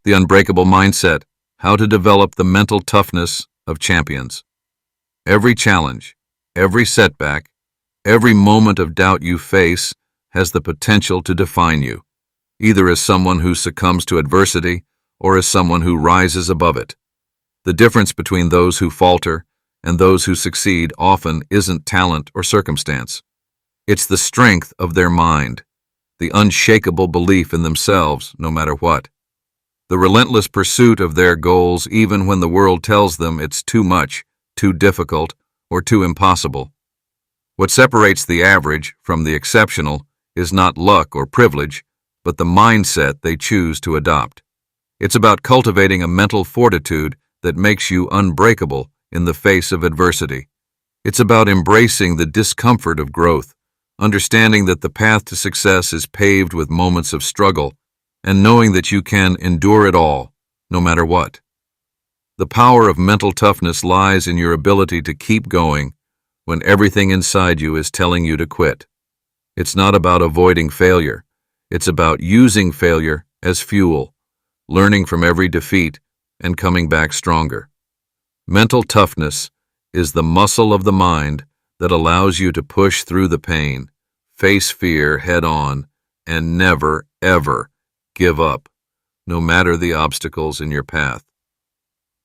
The Unbreakable Mindset, How to Develop the Mental Toughness of Champions. Every challenge, every setback, every moment of doubt you face has the potential to define you, either as someone who succumbs to adversity or as someone who rises above it. The difference between those who falter and those who succeed often isn't talent or circumstance. It's the strength of their mind, the unshakable belief in themselves no matter what, the relentless pursuit of their goals even when the world tells them it's too much, too difficult, or too impossible. What separates the average from the exceptional is not luck or privilege, but the mindset they choose to adopt. It's about cultivating a mental fortitude that makes you unbreakable in the face of adversity. It's about embracing the discomfort of growth, understanding that the path to success is paved with moments of struggle, and knowing that you can endure it all, no matter what. The power of mental toughness lies in your ability to keep going when everything inside you is telling you to quit. It's not about avoiding failure. It's about using failure as fuel, learning from every defeat, and coming back stronger. Mental toughness is the muscle of the mind that allows you to push through the pain, face fear head on, and never, ever give up, no matter the obstacles in your path.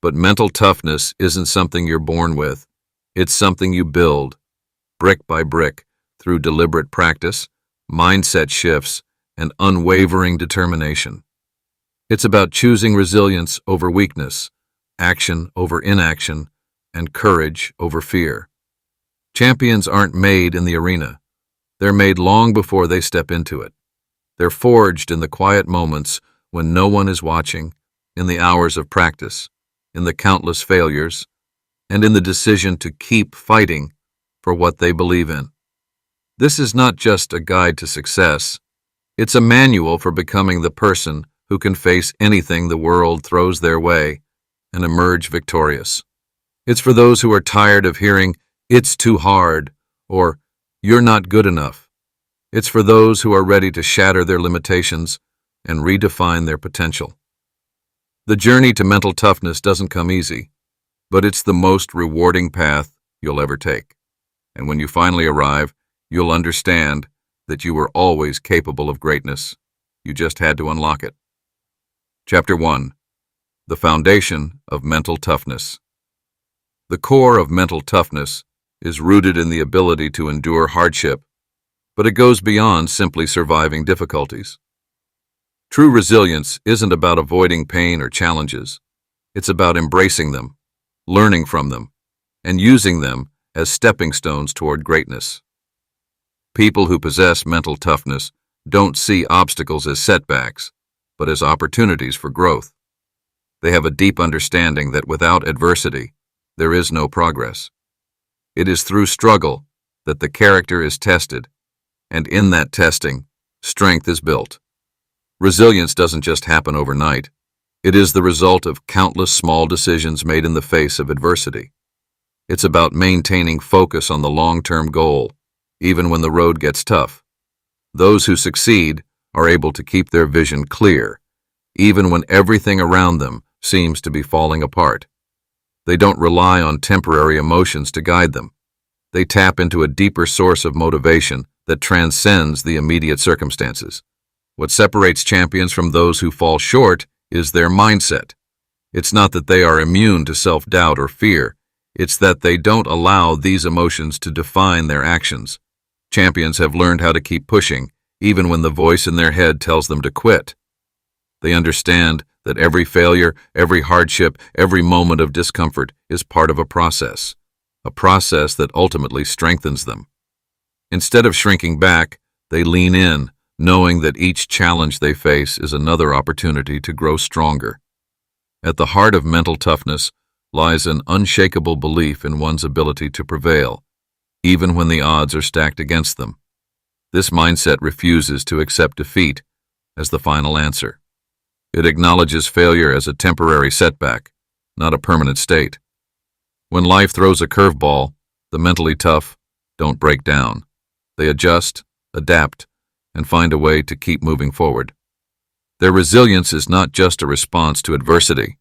But mental toughness isn't something you're born with. It's something you build, brick by brick, through deliberate practice, mindset shifts, and unwavering determination. It's about choosing resilience over weakness, action over inaction, and courage over fear. Champions aren't made in the arena. They're made long before they step into it. They're forged in the quiet moments when no one is watching, in the hours of practice, in the countless failures, and in the decision to keep fighting for what they believe in. This is not just a guide to success. It's a manual for becoming the person who can face anything the world throws their way and emerge victorious. It's for those who are tired of hearing, "It's too hard," or "You're not good enough." It's for those who are ready to shatter their limitations and redefine their potential. The journey to mental toughness doesn't come easy, but it's the most rewarding path you'll ever take. And when you finally arrive, you'll understand that you were always capable of greatness. You just had to unlock it. Chapter 1. The Foundation of Mental Toughness. The core of mental toughness is rooted in the ability to endure hardship, but it goes beyond simply surviving difficulties. True resilience isn't about avoiding pain or challenges. It's about embracing them, learning from them, and using them as stepping stones toward greatness. People who possess mental toughness don't see obstacles as setbacks, but as opportunities for growth. They have a deep understanding that without adversity, there is no progress. It is through struggle that the character is tested, and in that testing, strength is built. Resilience doesn't just happen overnight. It is the result of countless small decisions made in the face of adversity. It's about maintaining focus on the long-term goal, even when the road gets tough. Those who succeed are able to keep their vision clear, even when everything around them seems to be falling apart. They don't rely on temporary emotions to guide them. They tap into a deeper source of motivation that transcends the immediate circumstances. What separates champions from those who fall short is their mindset. It's not that they are immune to self-doubt or fear. It's that they don't allow these emotions to define their actions. Champions have learned how to keep pushing, even when the voice in their head tells them to quit. They understand that every failure, every hardship, every moment of discomfort is part of a process that ultimately strengthens them. Instead of shrinking back, they lean in, knowing that each challenge they face is another opportunity to grow stronger. At the heart of mental toughness lies an unshakable belief in one's ability to prevail, even when the odds are stacked against them. This mindset refuses to accept defeat as the final answer. It acknowledges failure as a temporary setback, not a permanent state. When life throws a curveball, the mentally tough don't break down. They adjust, adapt, and find a way to keep moving forward. Their resilience is not just a response to adversity.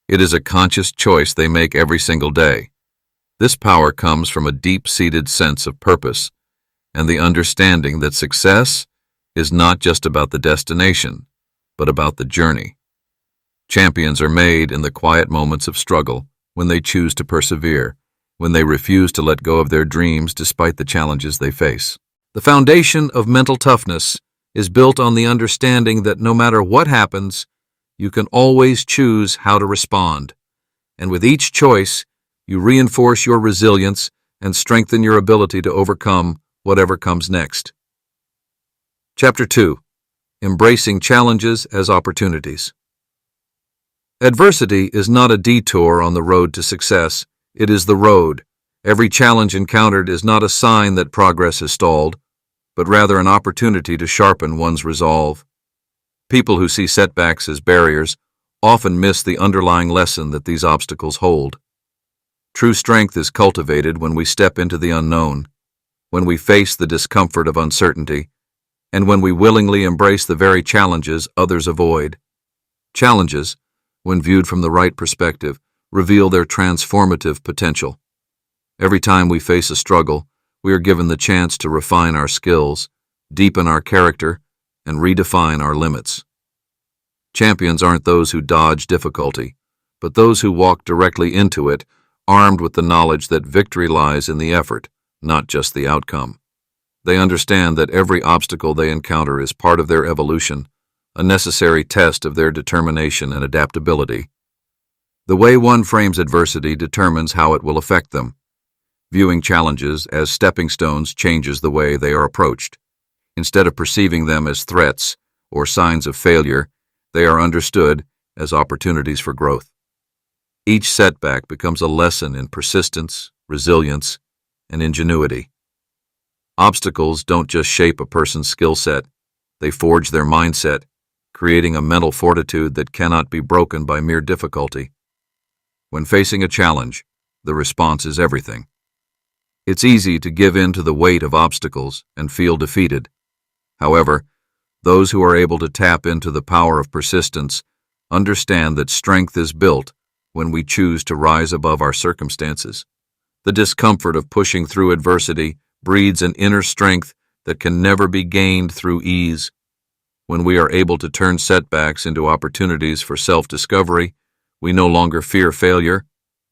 It is a conscious choice they make every single day. This power comes from a deep-seated sense of purpose and the understanding that success is not just about the destination, but about the journey. Champions are made in the quiet moments of struggle, when they choose to persevere, when they refuse to let go of their dreams despite the challenges they face. The foundation of mental toughness is built on the understanding that no matter what happens, you can always choose how to respond. And with each choice, you reinforce your resilience and strengthen your ability to overcome whatever comes next. Chapter 2. Embracing Challenges as Opportunities. Adversity is not a detour on the road to success. It is the road. Every challenge encountered is not a sign that progress has stalled, but rather an opportunity to sharpen one's resolve. People who see setbacks as barriers often miss the underlying lesson that these obstacles hold. True strength is cultivated when we step into the unknown, when we face the discomfort of uncertainty, and when we willingly embrace the very challenges others avoid. Challenges, when viewed from the right perspective, reveal their transformative potential. Every time we face a struggle, we are given the chance to refine our skills, deepen our character, and redefine our limits. Champions aren't those who dodge difficulty, but those who walk directly into it, armed with the knowledge that victory lies in the effort, not just the outcome. They understand that every obstacle they encounter is part of their evolution, a necessary test of their determination and adaptability. The way one frames adversity determines how it will affect them. Viewing challenges as stepping stones changes the way they are approached. Instead of perceiving them as threats or signs of failure, they are understood as opportunities for growth. Each setback becomes a lesson in persistence, resilience, and ingenuity. Obstacles don't just shape a person's skill set, they forge their mindset, creating a mental fortitude that cannot be broken by mere difficulty. When facing a challenge, the response is everything. It's easy to give in to the weight of obstacles and feel defeated. However, those who are able to tap into the power of persistence understand that strength is built when we choose to rise above our circumstances. The discomfort of pushing through adversity breeds an inner strength that can never be gained through ease. When we are able to turn setbacks into opportunities for self-discovery, we no longer fear failure,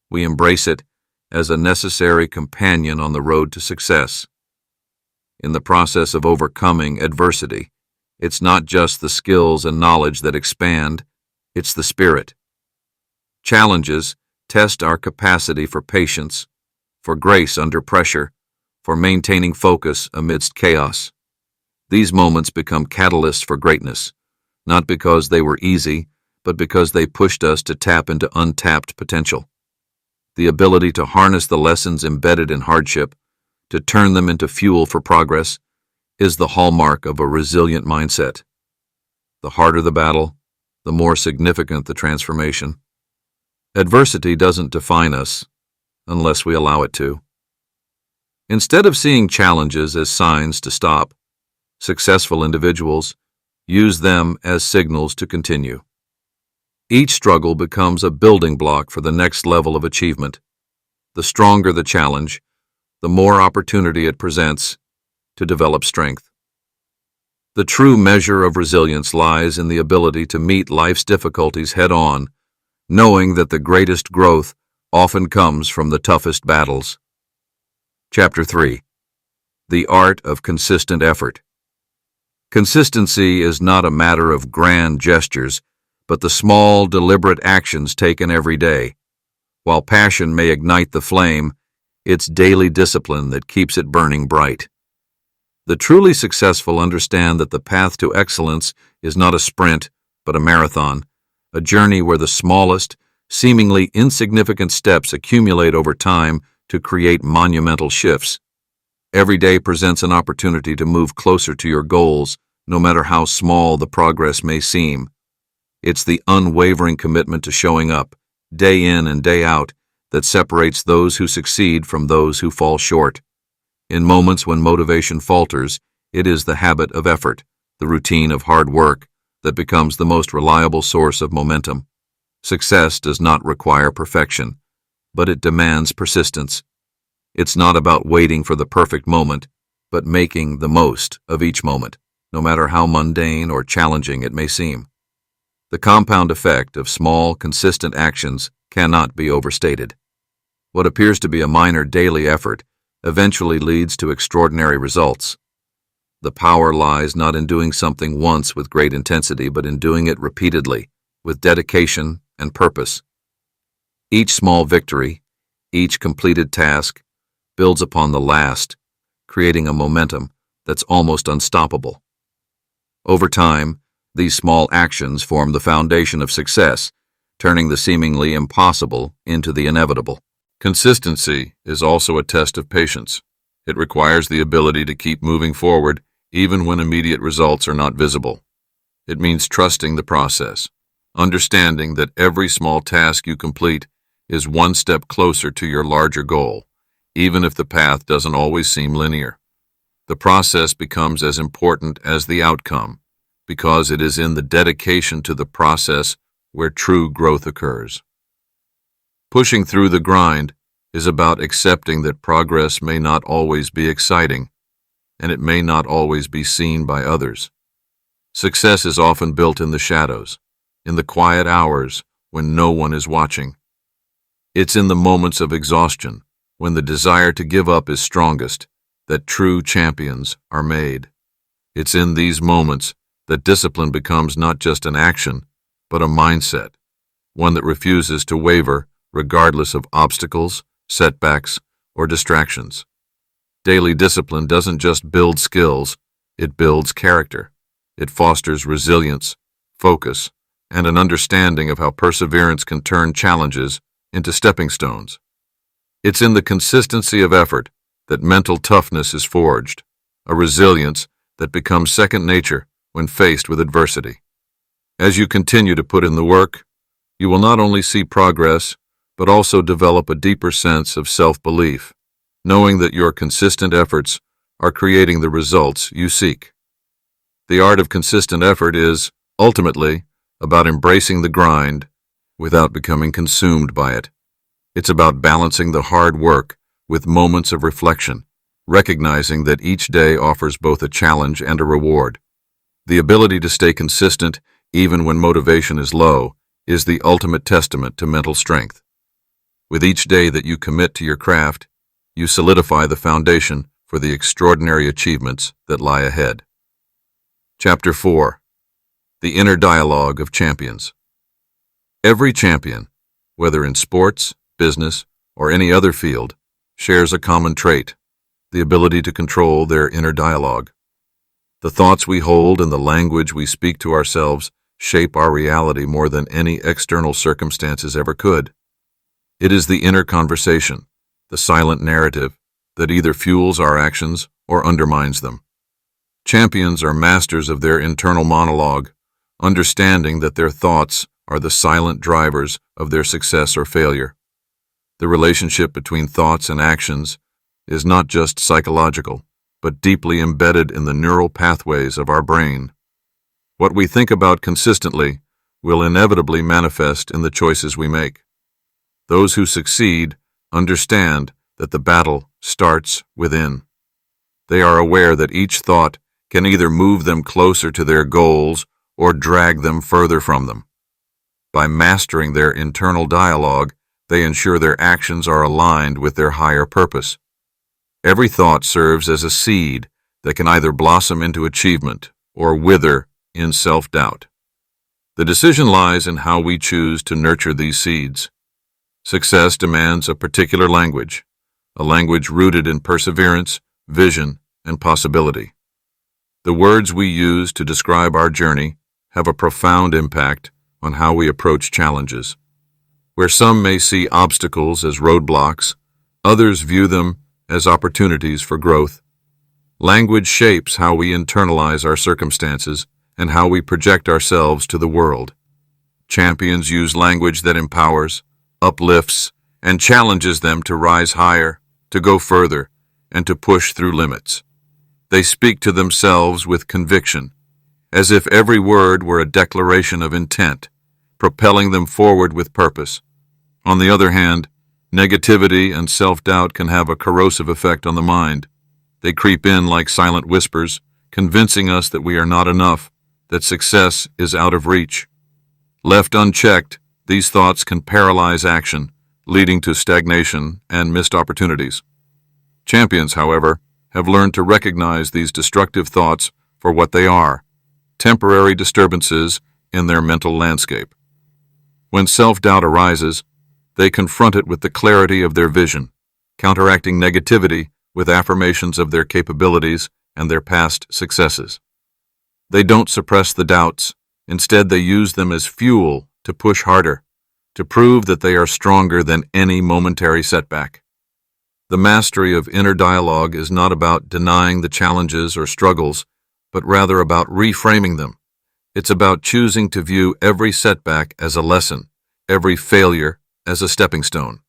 we embrace it as a necessary companion on the road to success. In the process of overcoming adversity, it's not just the skills and knowledge that expand, it's the spirit. Challenges test our capacity for patience, for grace under pressure, for maintaining focus amidst chaos. These moments become catalysts for greatness, not because they were easy, but because they pushed us to tap into untapped potential. The ability to harness the lessons embedded in hardship, to turn them into fuel for progress, is the hallmark of a resilient mindset. The harder the battle, the more significant the transformation. Adversity doesn't define us, unless we allow it to. Instead of seeing challenges as signs to stop, successful individuals use them as signals to continue. Each struggle becomes a building block for the next level of achievement. The stronger the challenge, the more opportunity it presents to develop strength. The true measure of resilience lies in the ability to meet life's difficulties head-on, knowing that the greatest growth often comes from the toughest battles. Chapter 3. The Art of Consistent Effort. Consistency is not a matter of grand gestures, but the small, deliberate actions taken every day. While passion may ignite the flame, it's daily discipline that keeps it burning bright. The truly successful understand that the path to excellence is not a sprint, but a marathon, a journey where the smallest, seemingly insignificant steps accumulate over time to create monumental shifts. Every day presents an opportunity to move closer to your goals, no matter how small the progress may seem. It's the unwavering commitment to showing up, day in and day out, that separates those who succeed from those who fall short. In moments when motivation falters, it is the habit of effort, the routine of hard work, that becomes the most reliable source of momentum. Success does not require perfection, but it demands persistence. It's not about waiting for the perfect moment, but making the most of each moment, no matter how mundane or challenging it may seem. The compound effect of small, consistent actions cannot be overstated. What appears to be a minor daily effort eventually leads to extraordinary results. The power lies not in doing something once with great intensity, but in doing it repeatedly, with dedication and purpose. Each small victory, each completed task, builds upon the last, creating a momentum that's almost unstoppable. Over time, these small actions form the foundation of success, turning the seemingly impossible into the inevitable. Consistency is also a test of patience. It requires the ability to keep moving forward even when immediate results are not visible. It means trusting the process, understanding that every small task you complete is one step closer to your larger goal, even if the path doesn't always seem linear. The process becomes as important as the outcome, because it is in the dedication to the process where true growth occurs. Pushing through the grind is about accepting that progress may not always be exciting, and it may not always be seen by others. Success is often built in the shadows, in the quiet hours when no one is watching. It's in the moments of exhaustion, when the desire to give up is strongest, that true champions are made. It's in these moments that discipline becomes not just an action, but a mindset, one that refuses to waver regardless of obstacles, setbacks, or distractions. Daily discipline doesn't just build skills, it builds character. It fosters resilience, focus, and an understanding of how perseverance can turn challenges into stepping stones. It's in the consistency of effort that mental toughness is forged, a resilience that becomes second nature when faced with adversity. As you continue to put in the work, you will not only see progress, but also develop a deeper sense of self-belief, knowing that your consistent efforts are creating the results you seek. The art of consistent effort is, ultimately, about embracing the grind without becoming consumed by it. It's about balancing the hard work with moments of reflection, recognizing that each day offers both a challenge and a reward. The ability to stay consistent, even when motivation is low, is the ultimate testament to mental strength. With each day that you commit to your craft, you solidify the foundation for the extraordinary achievements that lie ahead. Chapter 4. The Inner Dialogue of Champions. Every champion, whether in sports, business, or any other field, shares a common trait, the ability to control their inner dialogue. The thoughts we hold and the language we speak to ourselves shape our reality more than any external circumstances ever could. It is the inner conversation, the silent narrative, that either fuels our actions or undermines them. Champions are masters of their internal monologue, understanding that their thoughts are the silent drivers of their success or failure. The relationship between thoughts and actions is not just psychological, but deeply embedded in the neural pathways of our brain. What we think about consistently will inevitably manifest in the choices we make. Those who succeed understand that the battle starts within. They are aware that each thought can either move them closer to their goals or drag them further from them. By mastering their internal dialogue, they ensure their actions are aligned with their higher purpose. Every thought serves as a seed that can either blossom into achievement or wither in self-doubt. The decision lies in how we choose to nurture these seeds. Success demands a particular language, a language rooted in perseverance, vision, and possibility. The words we use to describe our journey have a profound impact on how we approach challenges. Where some may see obstacles as roadblocks, others view them as opportunities for growth. Language shapes how we internalize our circumstances and how we project ourselves to the world. Champions use language that empowers, uplifts, and challenges them to rise higher, to go further, and to push through limits. They speak to themselves with conviction, as if every word were a declaration of intent, propelling them forward with purpose. On the other hand, negativity and self-doubt can have a corrosive effect on the mind. They creep in like silent whispers, convincing us that we are not enough, that success is out of reach. Left unchecked, these thoughts can paralyze action, leading to stagnation and missed opportunities. Champions, however, have learned to recognize these destructive thoughts for what they are, temporary disturbances in their mental landscape. When self-doubt arises, they confront it with the clarity of their vision, counteracting negativity with affirmations of their capabilities and their past successes. They don't suppress the doubts. Instead, they use them as fuel to push harder, to prove that they are stronger than any momentary setback. The mastery of inner dialogue is not about denying the challenges or struggles, but rather about reframing them. It's about choosing to view every setback as a lesson, every failure as a stepping stone.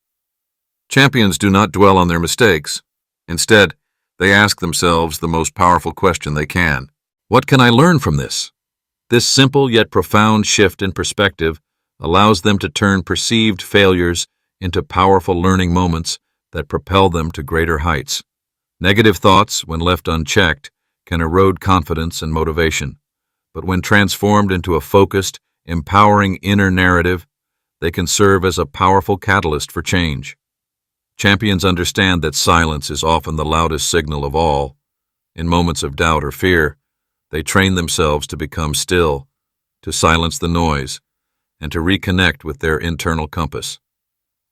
Champions do not dwell on their mistakes. Instead, they ask themselves the most powerful question they can. What can I learn from this? This simple yet profound shift in perspective allows them to turn perceived failures into powerful learning moments that propel them to greater heights. Negative thoughts, when left unchecked, can erode confidence and motivation, but when transformed into a focused, empowering inner narrative, they can serve as a powerful catalyst for change. Champions understand that silence is often the loudest signal of all. In moments of doubt or fear, they train themselves to become still, to silence the noise, and to reconnect with their internal compass.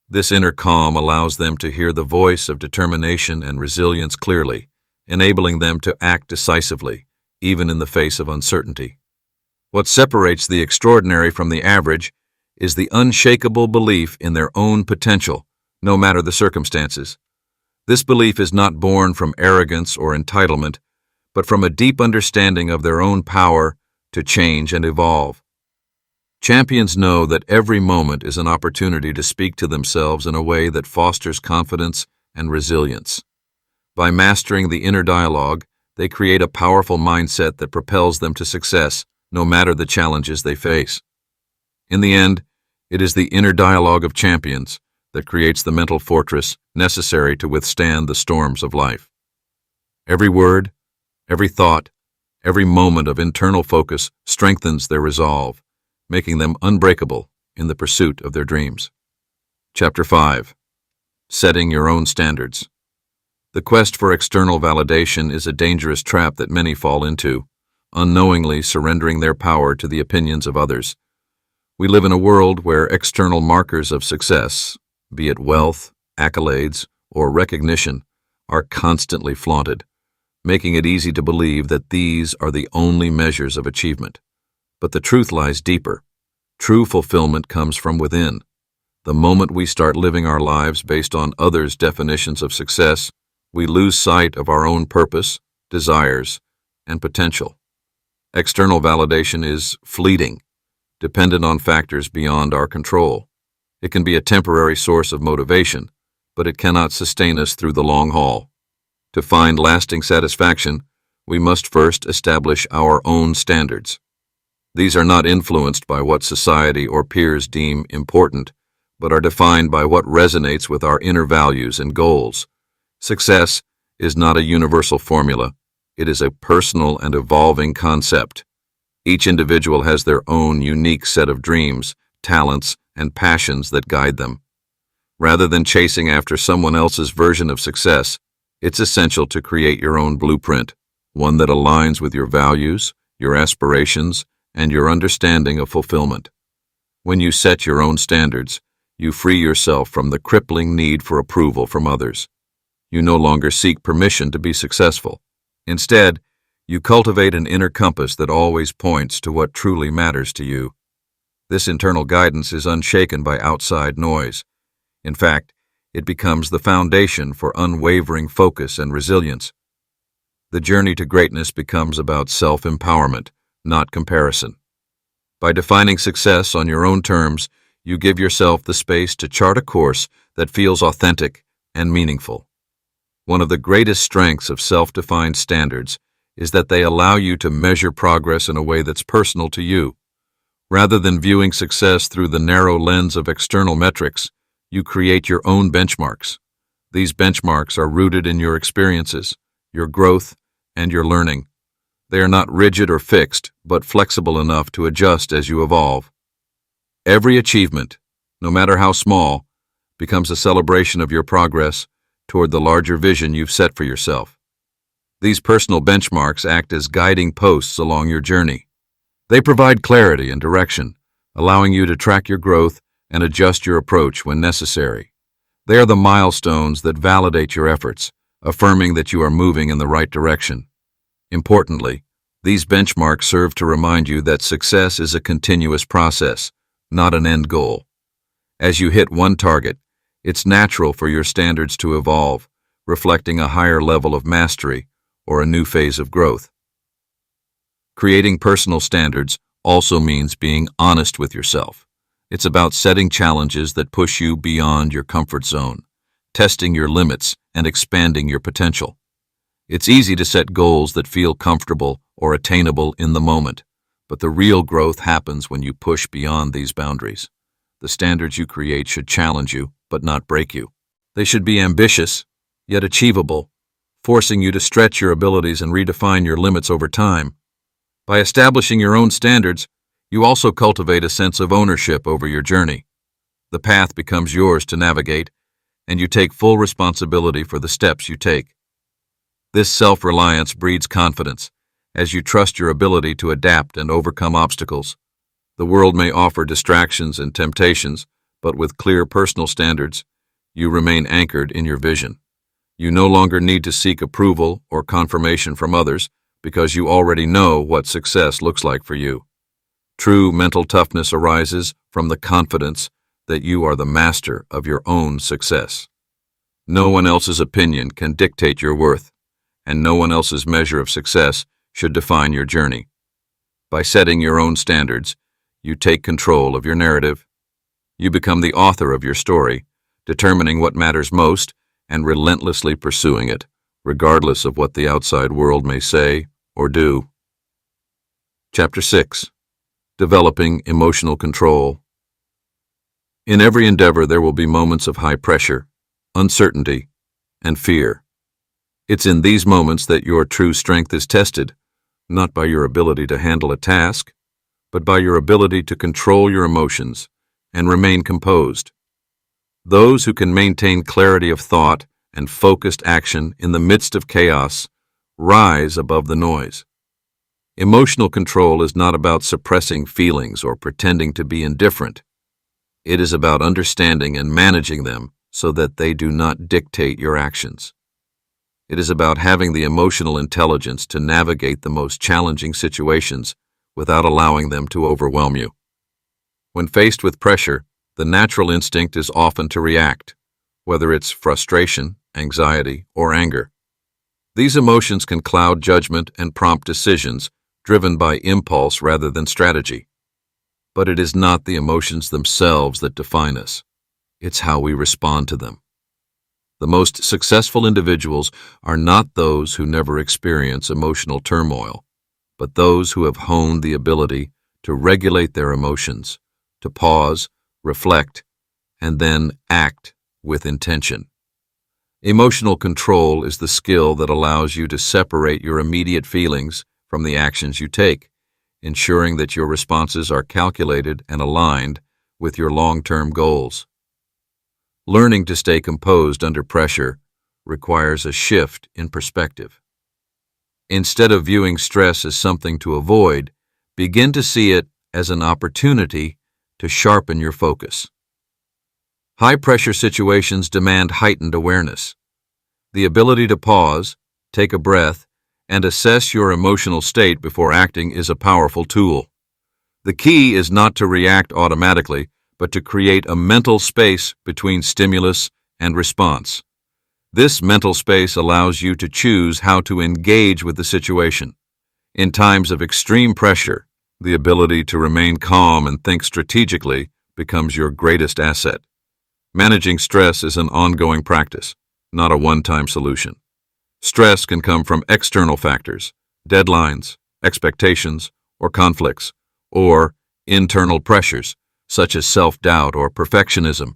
This inner calm allows them to hear the voice of determination and resilience clearly, enabling them to act decisively, even in the face of uncertainty. What separates the extraordinary from the average is the unshakable belief in their own potential, no matter the circumstances. This belief is not born from arrogance or entitlement, but from a deep understanding of their own power to change and evolve. Champions know that every moment is an opportunity to speak to themselves in a way that fosters confidence and resilience. By mastering the inner dialogue, they create a powerful mindset that propels them to success, no matter the challenges they face. In the end, it is the inner dialogue of champions that creates the mental fortress necessary to withstand the storms of life. Every word, every thought, every moment of internal focus strengthens their resolve, making them unbreakable in the pursuit of their dreams. Chapter 5. Setting Your Own Standards. The quest for external validation is a dangerous trap that many fall into, unknowingly surrendering their power to the opinions of others. We live in a world where external markers of success, be it wealth, accolades, or recognition, are constantly flaunted, making it easy to believe that these are the only measures of achievement. But the truth lies deeper. True fulfillment comes from within. The moment we start living our lives based on others' definitions of success, we lose sight of our own purpose, desires, and potential. External validation is fleeting, dependent on factors beyond our control. It can be a temporary source of motivation, but it cannot sustain us through the long haul. To find lasting satisfaction, we must first establish our own standards. These are not influenced by what society or peers deem important, but are defined by what resonates with our inner values and goals. Success is not a universal formula. It is a personal and evolving concept. Each individual has their own unique set of dreams, talents, and passions that guide them. Rather than chasing after someone else's version of success, it's essential to create your own blueprint, one that aligns with your values, your aspirations, and your understanding of fulfillment. When you set your own standards, you free yourself from the crippling need for approval from others. You no longer seek permission to be successful. Instead, you cultivate an inner compass that always points to what truly matters to you. This internal guidance is unshaken by outside noise. In fact, it becomes the foundation for unwavering focus and resilience. The journey to greatness becomes about self-empowerment, not comparison. By defining success on your own terms, you give yourself the space to chart a course that feels authentic and meaningful. One of the greatest strengths of self-defined standards is that they allow you to measure progress in a way that's personal to you. Rather than viewing success through the narrow lens of external metrics, you create your own benchmarks. These benchmarks are rooted in your experiences, your growth, and your learning. They are not rigid or fixed, but flexible enough to adjust as you evolve. Every achievement, no matter how small, becomes a celebration of your progress toward the larger vision you've set for yourself. These personal benchmarks act as guiding posts along your journey. They provide clarity and direction, allowing you to track your growth and adjust your approach when necessary. They are the milestones that validate your efforts, affirming that you are moving in the right direction. Importantly, these benchmarks serve to remind you that success is a continuous process, not an end goal. As you hit one target, it's natural for your standards to evolve, reflecting a higher level of mastery or a new phase of growth. Creating personal standards also means being honest with yourself. It's about setting challenges that push you beyond your comfort zone, testing your limits, and expanding your potential. It's easy to set goals that feel comfortable or attainable in the moment, but the real growth happens when you push beyond these boundaries. The standards you create should challenge you, but not break you. They should be ambitious, yet achievable, forcing you to stretch your abilities and redefine your limits over time. By establishing your own standards, you also cultivate a sense of ownership over your journey. The path becomes yours to navigate, and you take full responsibility for the steps you take. This self-reliance breeds confidence, as you trust your ability to adapt and overcome obstacles. The world may offer distractions and temptations, but with clear personal standards, you remain anchored in your vision. You no longer need to seek approval or confirmation from others because you already know what success looks like for you. True mental toughness arises from the confidence that you are the master of your own success. No one else's opinion can dictate your worth, and no one else's measure of success should define your journey. By setting your own standards, you take control of your narrative. You become the author of your story, determining what matters most and relentlessly pursuing it, regardless of what the outside world may say or do. Chapter 6. Developing emotional control. In every endeavor, there will be moments of high pressure, uncertainty, and fear. It's in these moments that your true strength is tested, not by your ability to handle a task, but by your ability to control your emotions and remain composed. Those who can maintain clarity of thought and focused action in the midst of chaos rise above the noise. Emotional control is not about suppressing feelings or pretending to be indifferent. It is about understanding and managing them so that they do not dictate your actions. It is about having the emotional intelligence to navigate the most challenging situations without allowing them to overwhelm you. When faced with pressure, the natural instinct is often to react, whether it's frustration, anxiety, or anger. These emotions can cloud judgment and prompt decisions driven by impulse rather than strategy. But it is not the emotions themselves that define us. It's how we respond to them. The most successful individuals are not those who never experience emotional turmoil, but those who have honed the ability to regulate their emotions, to pause, reflect, and then act with intention. Emotional control is the skill that allows you to separate your immediate feelings from the actions you take, ensuring that your responses are calculated and aligned with your long-term goals. Learning to stay composed under pressure requires a shift in perspective. Instead of viewing stress as something to avoid, begin to see it as an opportunity to sharpen your focus. High-pressure situations demand heightened awareness. The ability to pause, take a breath, and assess your emotional state before acting is a powerful tool. The key is not to react automatically, but to create a mental space between stimulus and response. This mental space allows you to choose how to engage with the situation. In times of extreme pressure, the ability to remain calm and think strategically becomes your greatest asset. Managing stress is an ongoing practice, not a one-time solution. Stress can come from external factors, deadlines, expectations, or conflicts, or internal pressures, such as self-doubt or perfectionism.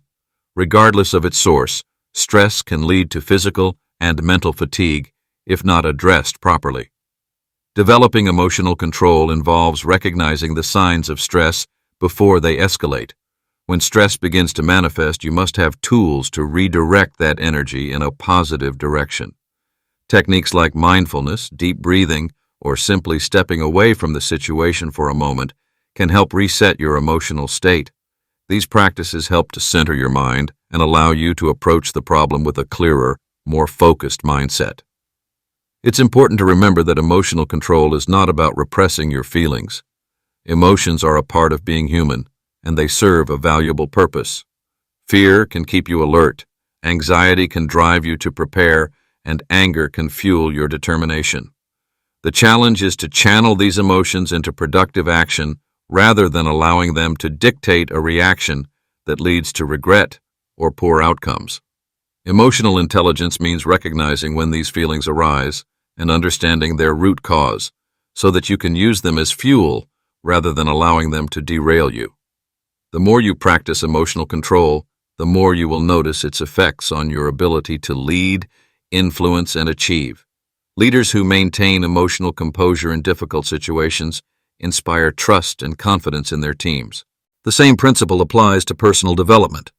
Regardless of its source, stress can lead to physical and mental fatigue if not addressed properly. Developing emotional control involves recognizing the signs of stress before they escalate. When stress begins to manifest, you must have tools to redirect that energy in a positive direction. Techniques like mindfulness, deep breathing, or simply stepping away from the situation for a moment can help reset your emotional state. These practices help to center your mind and allow you to approach the problem with a clearer, more focused mindset. It's important to remember that emotional control is not about repressing your feelings. Emotions are a part of being human, and they serve a valuable purpose. Fear can keep you alert, anxiety can drive you to prepare, and anger can fuel your determination. The challenge is to channel these emotions into productive action rather than allowing them to dictate a reaction that leads to regret or poor outcomes. Emotional intelligence means recognizing when these feelings arise and understanding their root cause so that you can use them as fuel rather than allowing them to derail you. The more you practice emotional control, the more you will notice its effects on your ability to lead, influence, and achieve. Leaders who maintain emotional composure in difficult situations inspire trust and confidence in their teams. The same principle applies to personal development.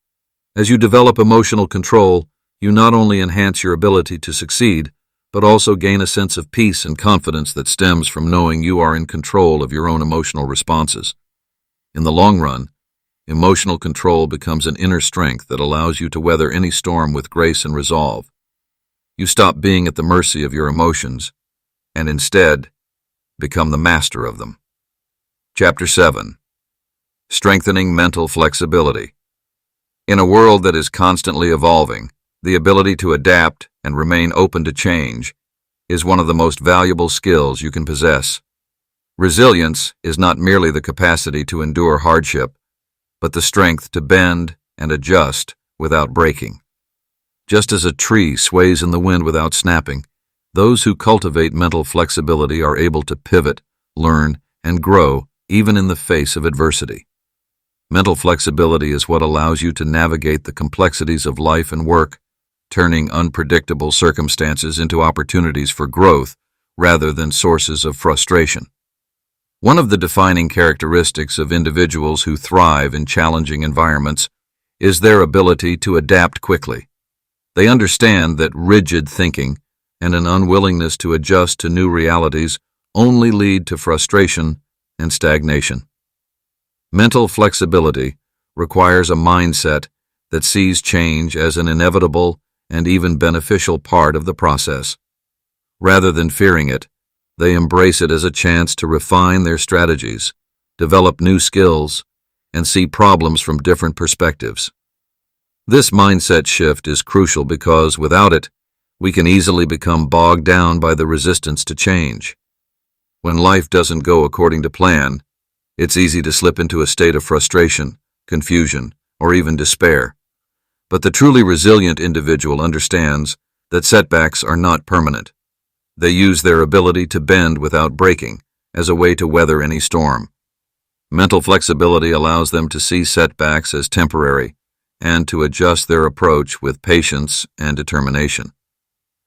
As you develop emotional control, you not only enhance your ability to succeed, but also gain a sense of peace and confidence that stems from knowing you are in control of your own emotional responses. In the long run, emotional control becomes an inner strength that allows you to weather any storm with grace and resolve. You stop being at the mercy of your emotions and instead become the master of them. Chapter 7. Strengthening mental flexibility. In a world that is constantly evolving, the ability to adapt and remain open to change is one of the most valuable skills you can possess. Resilience is not merely the capacity to endure hardship, but the strength to bend and adjust without breaking. Just as a tree sways in the wind without snapping, those who cultivate mental flexibility are able to pivot, learn, and grow even in the face of adversity. Mental flexibility is what allows you to navigate the complexities of life and work, turning unpredictable circumstances into opportunities for growth rather than sources of frustration. One of the defining characteristics of individuals who thrive in challenging environments is their ability to adapt quickly. They understand that rigid thinking and an unwillingness to adjust to new realities only lead to frustration and stagnation. Mental flexibility requires a mindset that sees change as an inevitable and even beneficial part of the process. Rather than fearing it, they embrace it as a chance to refine their strategies, develop new skills, and see problems from different perspectives. This mindset shift is crucial because without it, we can easily become bogged down by the resistance to change. When life doesn't go according to plan, it's easy to slip into a state of frustration, confusion, or even despair. But the truly resilient individual understands that setbacks are not permanent. They use their ability to bend without breaking as a way to weather any storm. Mental flexibility allows them to see setbacks as temporary and to adjust their approach with patience and determination.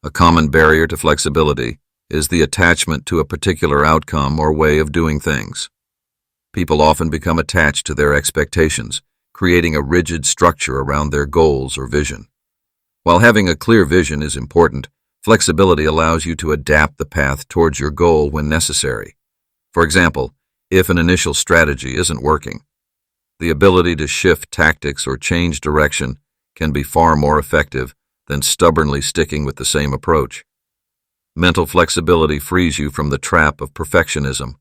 A common barrier to flexibility is the attachment to a particular outcome or way of doing things. People often become attached to their expectations, creating a rigid structure around their goals or vision. While having a clear vision is important, flexibility allows you to adapt the path towards your goal when necessary. For example, if an initial strategy isn't working, the ability to shift tactics or change direction can be far more effective than stubbornly sticking with the same approach. Mental flexibility frees you from the trap of perfectionism,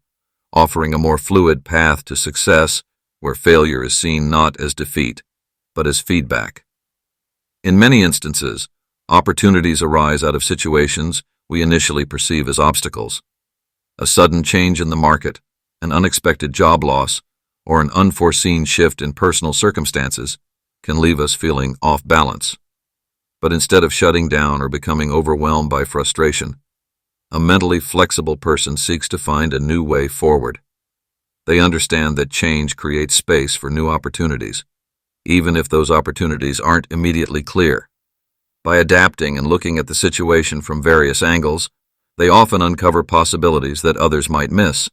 offering a more fluid path to success where failure is seen not as defeat, but as feedback. In many instances, opportunities arise out of situations we initially perceive as obstacles. A sudden change in the market, an unexpected job loss, or an unforeseen shift in personal circumstances can leave us feeling off balance. But instead of shutting down or becoming overwhelmed by frustration, A mentally flexible person seeks to find a new way forward. They understand that change creates space for new opportunities, even if those opportunities aren't immediately clear. By adapting and looking at the situation from various angles, they often uncover possibilities that others might miss.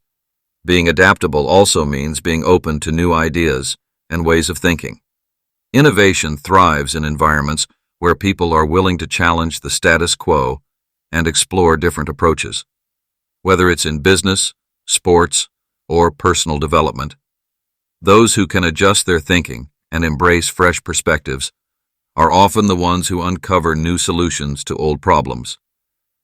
Being adaptable also means being open to new ideas and ways of thinking. Innovation thrives in environments where people are willing to challenge the status quo and explore different approaches. Whether it's in business, sports, or personal development, those who can adjust their thinking and embrace fresh perspectives are often the ones who uncover new solutions to old problems.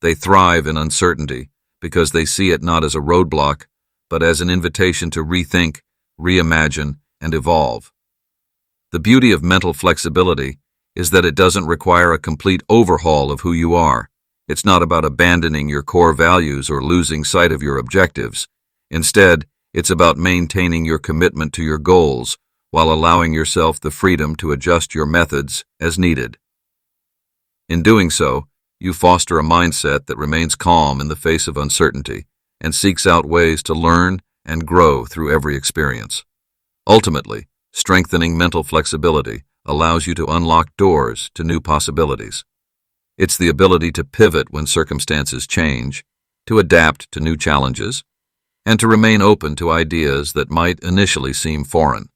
They thrive in uncertainty because they see it not as a roadblock, but as an invitation to rethink, reimagine, and evolve. The beauty of mental flexibility is that it doesn't require a complete overhaul of who you are. It's not about abandoning your core values or losing sight of your objectives. Instead, it's about maintaining your commitment to your goals while allowing yourself the freedom to adjust your methods as needed. In doing so, you foster a mindset that remains calm in the face of uncertainty and seeks out ways to learn and grow through every experience. Ultimately, strengthening mental flexibility allows you to unlock doors to new possibilities. It's the ability to pivot when circumstances change, to adapt to new challenges, and to remain open to ideas that might initially seem foreign.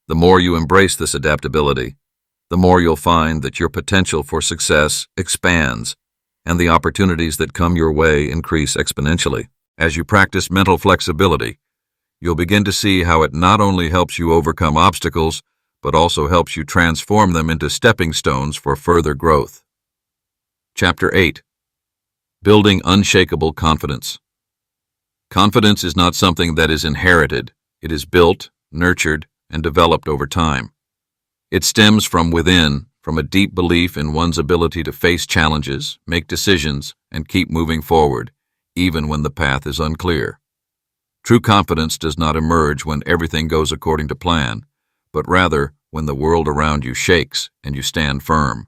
The more you embrace this adaptability, the more you'll find that your potential for success expands and the opportunities that come your way increase exponentially. As you practice mental flexibility, you'll begin to see how it not only helps you overcome obstacles, but also helps you transform them into stepping stones for further growth. Chapter 8. Building Unshakable Confidence. Confidence is not something that is inherited. It is built, nurtured, and developed over time. It stems from within, from a deep belief in one's ability to face challenges, make decisions, and keep moving forward, even when the path is unclear. True confidence does not emerge when everything goes according to plan, but rather when the world around you shakes and you stand firm.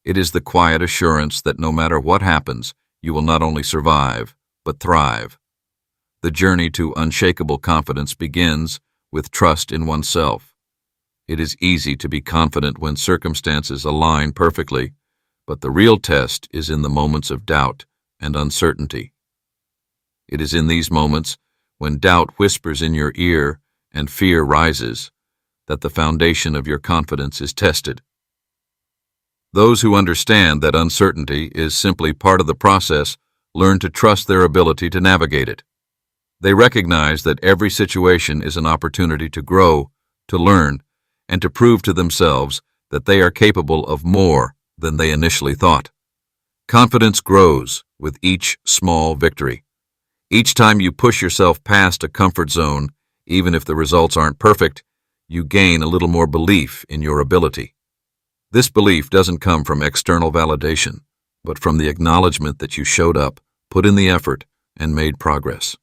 It is the quiet assurance that no matter what happens, you will not only survive, but thrive. The journey to unshakable confidence begins with trust in oneself. It is easy to be confident when circumstances align perfectly, but the real test is in the moments of doubt and uncertainty. It is in these moments, when doubt whispers in your ear and fear rises, that the foundation of your confidence is tested. Those who understand that uncertainty is simply part of the process learn to trust their ability to navigate it. They recognize that every situation is an opportunity to grow, to learn, and to prove to themselves that they are capable of more than they initially thought. Confidence grows with each small victory. Each time you push yourself past a comfort zone, even if the results aren't perfect, you gain a little more belief in your ability. This belief doesn't come from external validation, but from the acknowledgement that you showed up, put in the effort, and made progress.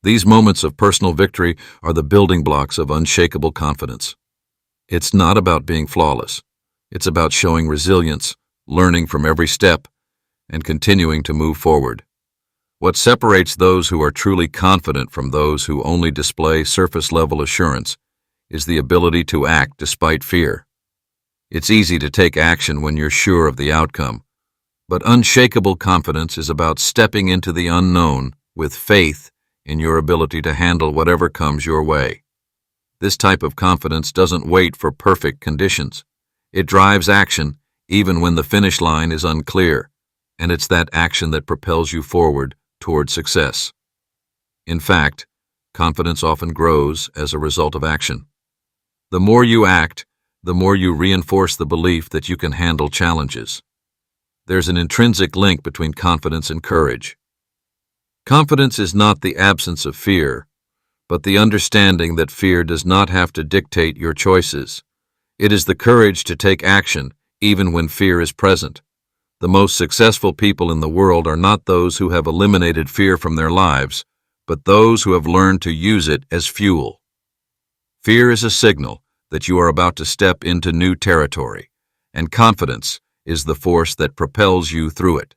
These moments of personal victory are the building blocks of unshakable confidence. It's not about being flawless. It's about showing resilience, learning from every step, and continuing to move forward. What separates those who are truly confident from those who only display surface-level assurance is the ability to act despite fear. It's easy to take action when you're sure of the outcome, but unshakable confidence is about stepping into the unknown with faith in your ability to handle whatever comes your way. This type of confidence doesn't wait for perfect conditions. It drives action even when the finish line is unclear, and it's that action that propels you forward toward success. In fact, confidence often grows as a result of action. The more you act, the more you reinforce the belief that you can handle challenges. There's an intrinsic link between confidence and courage. Confidence is not the absence of fear, but the understanding that fear does not have to dictate your choices. It is the courage to take action even when fear is present. The most successful people in the world are not those who have eliminated fear from their lives, but those who have learned to use it as fuel. Fear is a signal that you are about to step into new territory, and confidence is the force that propels you through it.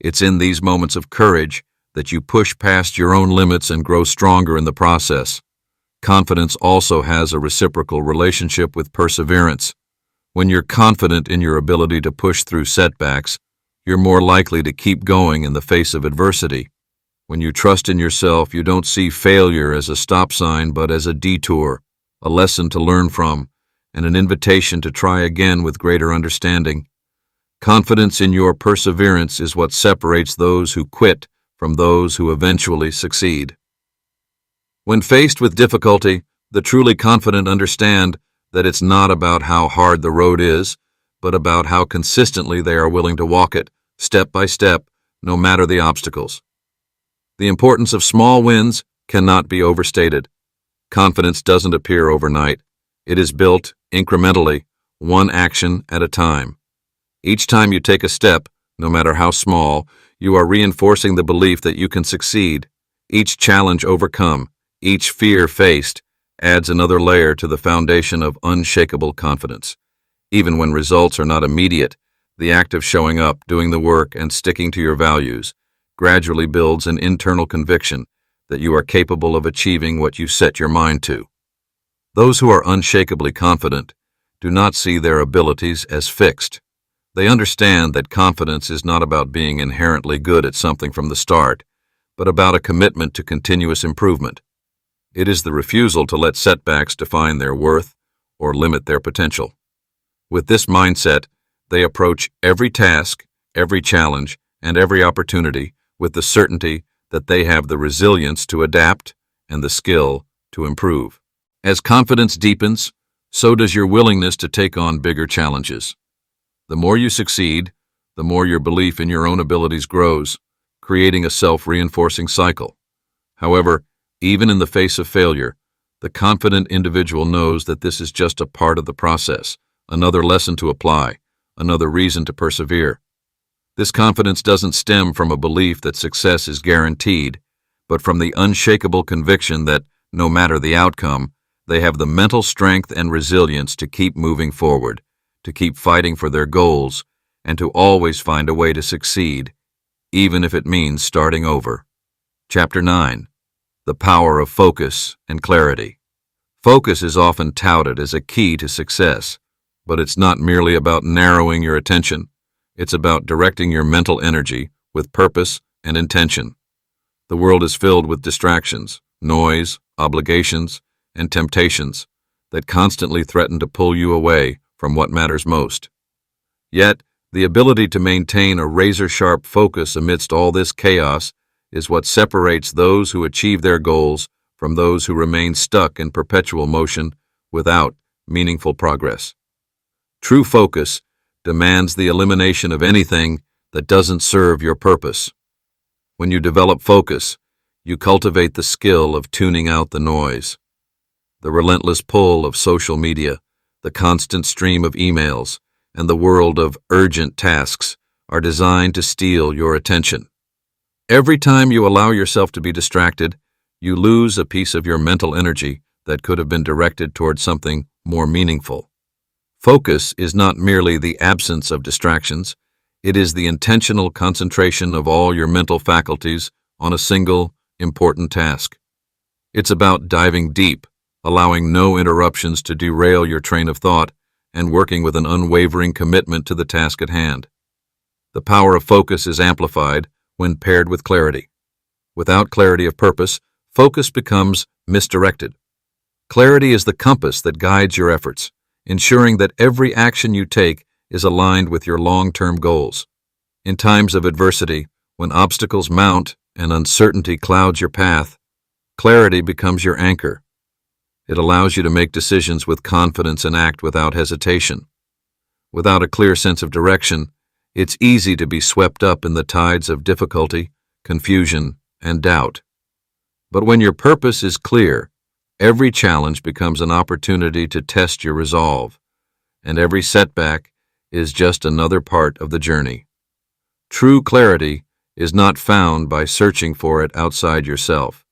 It's in these moments of courage that you push past your own limits and grow stronger in the process. Confidence also has a reciprocal relationship with perseverance. When you're confident in your ability to push through setbacks, you're more likely to keep going in the face of adversity. When you trust in yourself, you don't see failure as a stop sign, but as a detour, a lesson to learn from, and an invitation to try again with greater understanding. Confidence in your perseverance is what separates those who quit from those who eventually succeed. When faced with difficulty, the truly confident understand that it's not about how hard the road is, but about how consistently they are willing to walk it, step by step, no matter the obstacles. The importance of small wins cannot be overstated. Confidence doesn't appear overnight. It is built incrementally, one action at a time. Each time you take a step, no matter how small, you are reinforcing the belief that you can succeed. Each challenge overcome, each fear faced, adds another layer to the foundation of unshakable confidence. Even when results are not immediate, the act of showing up, doing the work, and sticking to your values gradually builds an internal conviction that you are capable of achieving what you set your mind to. Those who are unshakably confident do not see their abilities as fixed. They understand that confidence is not about being inherently good at something from the start, but about a commitment to continuous improvement. It is the refusal to let setbacks define their worth or limit their potential. With this mindset, they approach every task, every challenge, and every opportunity with the certainty that they have the resilience to adapt and the skill to improve. As confidence deepens, so does your willingness to take on bigger challenges. The more you succeed, the more your belief in your own abilities grows, creating a self-reinforcing cycle. However, even in the face of failure, the confident individual knows that this is just a part of the process, another lesson to apply, another reason to persevere. This confidence doesn't stem from a belief that success is guaranteed, but from the unshakable conviction that, no matter the outcome, they have the mental strength and resilience to keep moving forward, to keep fighting for their goals, and to always find a way to succeed, even if it means starting over. Chapter 9. The Power of Focus and Clarity. Focus is often touted as a key to success, but it's not merely about narrowing your attention. It's about directing your mental energy with purpose and intention. The world is filled with distractions, noise, obligations, and temptations that constantly threaten to pull you away from what matters most. Yet, the ability to maintain a razor-sharp focus amidst all this chaos is what separates those who achieve their goals from those who remain stuck in perpetual motion without meaningful progress. True focus demands the elimination of anything that doesn't serve your purpose. When you develop focus, you cultivate the skill of tuning out the noise. The relentless pull of social media, the constant stream of emails, and the world of urgent tasks are designed to steal your attention. Every time you allow yourself to be distracted, you lose a piece of your mental energy that could have been directed toward something more meaningful. Focus is not merely the absence of distractions, it is the intentional concentration of all your mental faculties on a single, important task. It's about diving deep, allowing no interruptions to derail your train of thought, and working with an unwavering commitment to the task at hand. The power of focus is amplified when paired with clarity. Without clarity of purpose, focus becomes misdirected. Clarity is the compass that guides your efforts, ensuring that every action you take is aligned with your long-term goals. In times of adversity, when obstacles mount and uncertainty clouds your path, clarity becomes your anchor. It allows you to make decisions with confidence and act without hesitation. Without a clear sense of direction, it's easy to be swept up in the tides of difficulty, confusion, and doubt. But when your purpose is clear, every challenge becomes an opportunity to test your resolve, and every setback is just another part of the journey. True clarity is not found by searching for it outside yourself.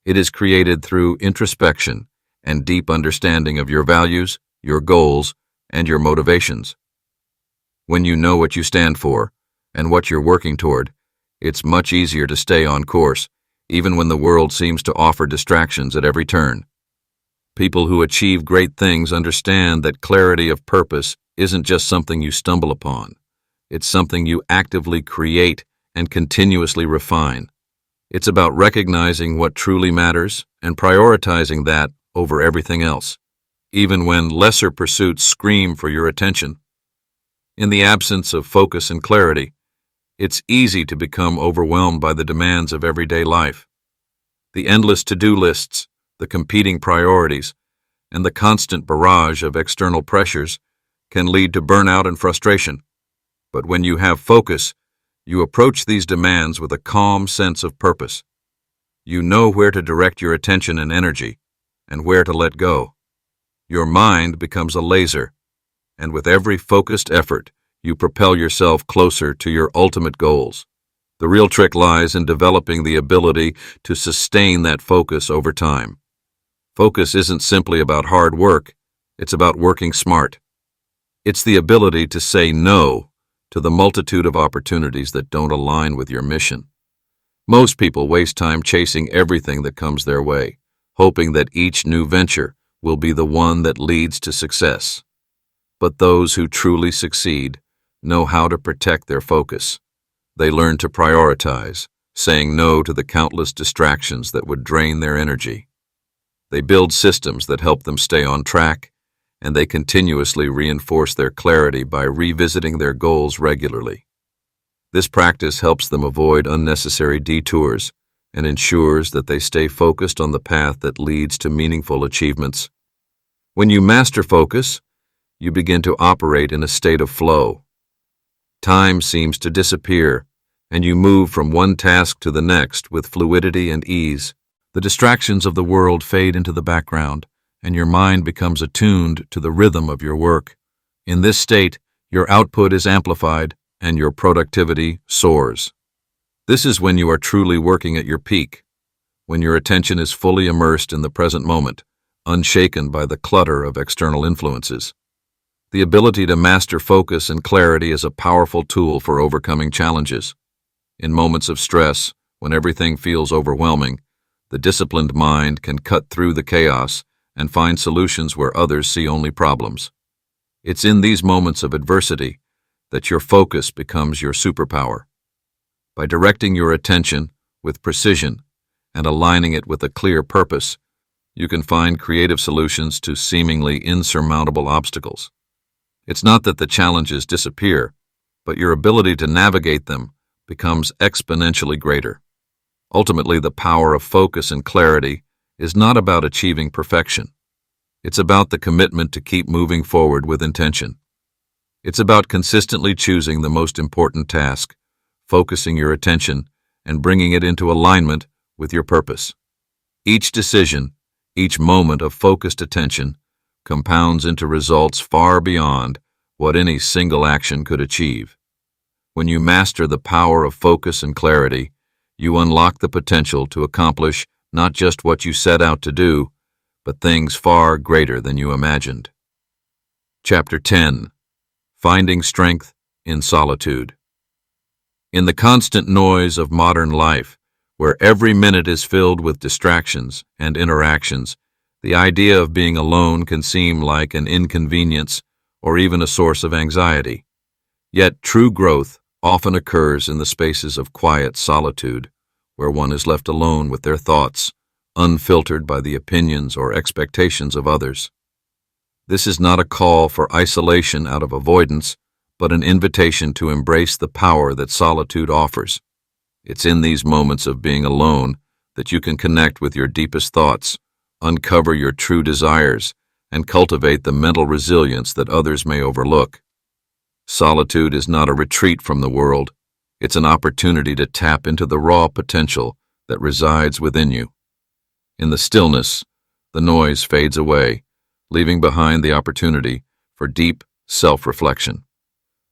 It is created through introspection and deep understanding of your values, your goals, and your motivations. When you know what you stand for and what you're working toward, It's much easier to stay on course, even when the world seems to offer distractions at every turn. People who achieve great things understand that clarity of purpose isn't just something you stumble upon. It's something you actively create and continuously refine. It's about recognizing what truly matters and prioritizing that over everything else, even when lesser pursuits scream for your attention. In the absence of focus and clarity, it's easy to become overwhelmed by the demands of everyday life. The endless to-do lists, the competing priorities, and the constant barrage of external pressures can lead to burnout and frustration. But when you have focus, you approach these demands with a calm sense of purpose. You know where to direct your attention and energy, and where to let go. Your mind becomes a laser, and with every focused effort, you propel yourself closer to your ultimate goals. The real trick lies in developing the ability to sustain that focus over time. Focus isn't simply about hard work, it's about working smart. It's the ability to say no to the multitude of opportunities that don't align with your mission. Most people waste time chasing everything that comes their way, hoping that each new venture will be the one that leads to success. But those who truly succeed know how to protect their focus. They learn to prioritize, saying no to the countless distractions that would drain their energy. They build systems that help them stay on track, and they continuously reinforce their clarity by revisiting their goals regularly. This practice helps them avoid unnecessary detours and ensures that they stay focused on the path that leads to meaningful achievements. When you master focus, you begin to operate in a state of flow. Time seems to disappear, and you move from one task to the next with fluidity and ease. The distractions of the world fade into the background, and your mind becomes attuned to the rhythm of your work. In this state, your output is amplified, and your productivity soars. This is when you are truly working at your peak, when your attention is fully immersed in the present moment, unshaken by the clutter of external influences. The ability to master focus and clarity is a powerful tool for overcoming challenges. In moments of stress, when everything feels overwhelming, the disciplined mind can cut through the chaos and find solutions where others see only problems. It's in these moments of adversity that your focus becomes your superpower. By directing your attention with precision and aligning it with a clear purpose, you can find creative solutions to seemingly insurmountable obstacles. It's not that the challenges disappear, but your ability to navigate them becomes exponentially greater. Ultimately, the power of focus and clarity is not about achieving perfection. It's about the commitment to keep moving forward with intention. It's about consistently choosing the most important task, focusing your attention, and bringing it into alignment with your purpose. Each decision, each moment of focused attention, compounds into results far beyond what any single action could achieve. When you master the power of focus and clarity, you unlock the potential to accomplish not just what you set out to do, but things far greater than you imagined. Chapter 10. Finding Strength in Solitude. In the constant noise of modern life, where every minute is filled with distractions and interactions, the idea of being alone can seem like an inconvenience or even a source of anxiety. Yet true growth often occurs in the spaces of quiet solitude, where one is left alone with their thoughts, unfiltered by the opinions or expectations of others. This is not a call for isolation out of avoidance, but an invitation to embrace the power that solitude offers. It's in these moments of being alone that you can connect with your deepest thoughts, uncover your true desires, and cultivate the mental resilience that others may overlook. Solitude is not a retreat from the world. It's an opportunity to tap into the raw potential that resides within you. In the stillness, the noise fades away, leaving behind the opportunity for deep self-reflection.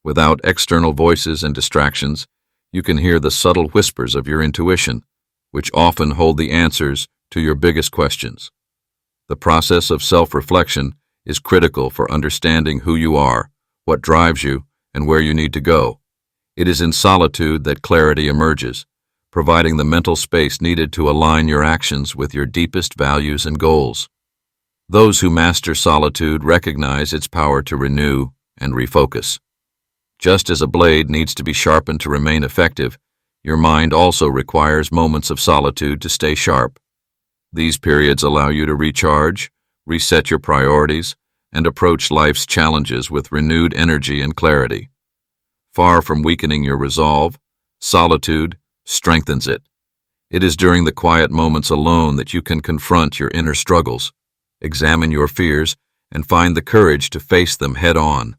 Without external voices and distractions, you can hear the subtle whispers of your intuition, which often hold the answers to your biggest questions. The process of self-reflection is critical for understanding who you are, what drives you, and where you need to go. It is in solitude that clarity emerges, providing the mental space needed to align your actions with your deepest values and goals. Those who master solitude recognize its power to renew and refocus. Just as a blade needs to be sharpened to remain effective, your mind also requires moments of solitude to stay sharp. These periods allow you to recharge, reset your priorities, and approach life's challenges with renewed energy and clarity. Far from weakening your resolve, solitude strengthens it. It is during the quiet moments alone that you can confront your inner struggles, examine your fears, and find the courage to face them head-on.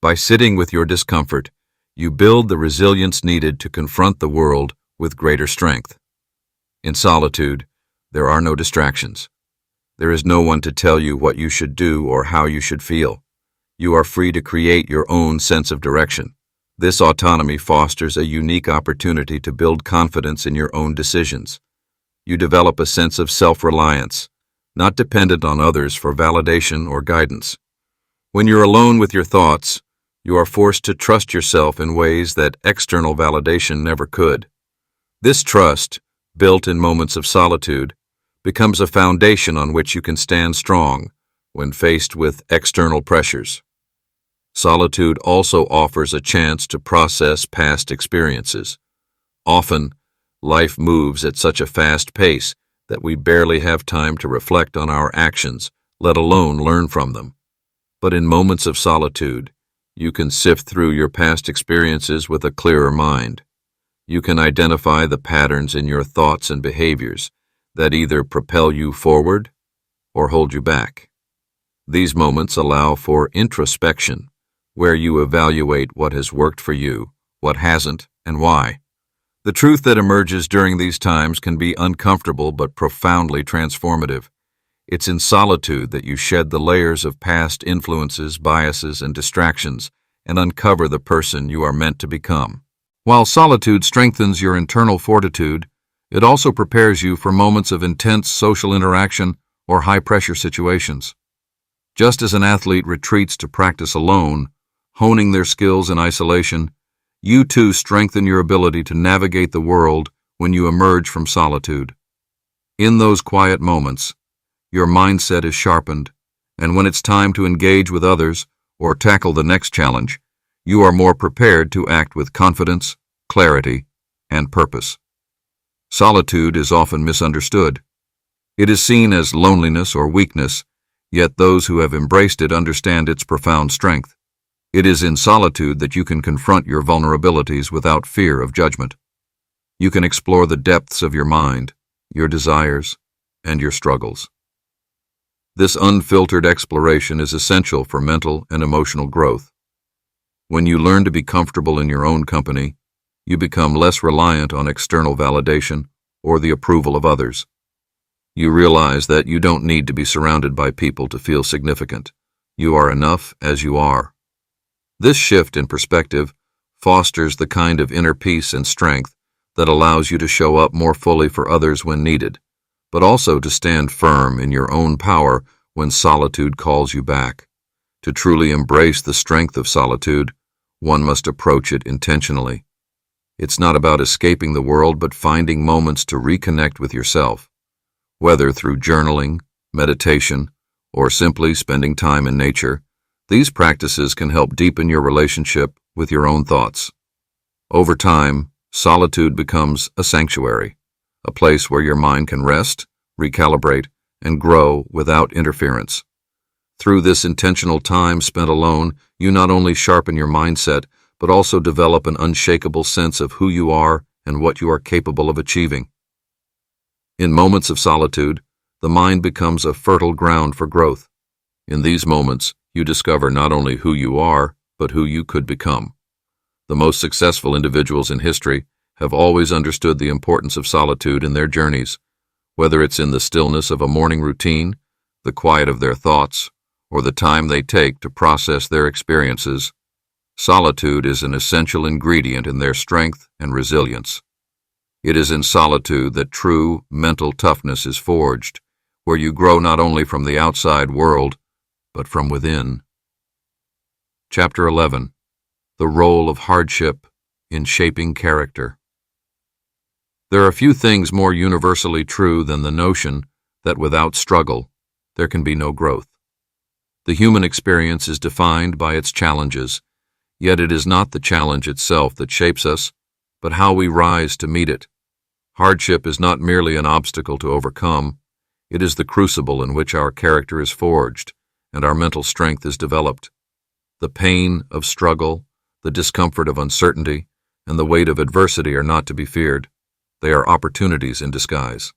By sitting with your discomfort, you build the resilience needed to confront the world with greater strength. In solitude, there are no distractions. There is no one to tell you what you should do or how you should feel. You are free to create your own sense of direction. This autonomy fosters a unique opportunity to build confidence in your own decisions. You develop a sense of self-reliance, not dependent on others for validation or guidance. When you're alone with your thoughts, you are forced to trust yourself in ways that external validation never could. This trust, built in moments of solitude, becomes a foundation on which you can stand strong when faced with external pressures. Solitude also offers a chance to process past experiences. Often, life moves at such a fast pace that we barely have time to reflect on our actions, let alone learn from them. But in moments of solitude, you can sift through your past experiences with a clearer mind. You can identify the patterns in your thoughts and behaviors that either propel you forward or hold you back. These moments allow for introspection, where you evaluate what has worked for you, what hasn't, and why. The truth that emerges during these times can be uncomfortable but profoundly transformative. It's in solitude that you shed the layers of past influences, biases, and distractions and uncover the person you are meant to become. While solitude strengthens your internal fortitude, it also prepares you for moments of intense social interaction or high-pressure situations. Just as an athlete retreats to practice alone, honing their skills in isolation, you too strengthen your ability to navigate the world when you emerge from solitude. In those quiet moments, your mindset is sharpened, and when it's time to engage with others or tackle the next challenge, you are more prepared to act with confidence, clarity, and purpose. Solitude is often misunderstood. It is seen as loneliness or weakness, yet those who have embraced it understand its profound strength. It is in solitude that you can confront your vulnerabilities without fear of judgment. You can explore the depths of your mind, your desires, and your struggles. This unfiltered exploration is essential for mental and emotional growth. When you learn to be comfortable in your own company, you become less reliant on external validation or the approval of others. You realize that you don't need to be surrounded by people to feel significant. You are enough as you are. This shift in perspective fosters the kind of inner peace and strength that allows you to show up more fully for others when needed, but also to stand firm in your own power when solitude calls you back. To truly embrace the strength of solitude, one must approach it intentionally. It's not about escaping the world, but finding moments to reconnect with yourself. Whether through journaling, meditation, or simply spending time in nature, these practices can help deepen your relationship with your own thoughts. Over time, solitude becomes a sanctuary, a place where your mind can rest, recalibrate, and grow without interference. Through this intentional time spent alone, you not only sharpen your mindset, but also develop an unshakable sense of who you are and what you are capable of achieving. In moments of solitude, the mind becomes a fertile ground for growth. In these moments, you discover not only who you are, but who you could become. The most successful individuals in history have always understood the importance of solitude in their journeys, whether it's in the stillness of a morning routine, the quiet of their thoughts, or the time they take to process their experiences. Solitude is an essential ingredient in their strength and resilience. It is in solitude that true mental toughness is forged, where you grow not only from the outside world, but from within. Chapter 11. The Role of Hardship in shaping character. There are few things more universally true than the notion that without struggle, there can be no growth. The human experience is defined by its challenges, yet it is not the challenge itself that shapes us, but how we rise to meet it. Hardship is not merely an obstacle to overcome, it is the crucible in which our character is forged and our mental strength is developed. The pain of struggle, the discomfort of uncertainty, and the weight of adversity are not to be feared. They are opportunities in disguise.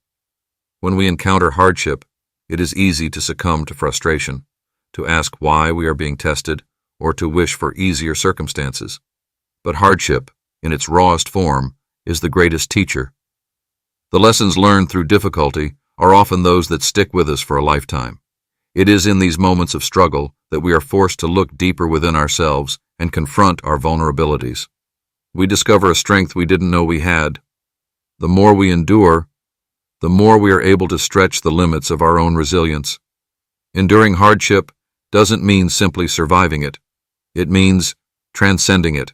When we encounter hardship, it is easy to succumb to frustration, to ask why we are being tested, or to wish for easier circumstances. But hardship, in its rawest form, is the greatest teacher. The lessons learned through difficulty are often those that stick with us for a lifetime. It is in these moments of struggle that we are forced to look deeper within ourselves and confront our vulnerabilities. We discover a strength we didn't know we had. The more we endure, the more we are able to stretch the limits of our own resilience. Enduring hardship doesn't mean simply surviving it. It means transcending it.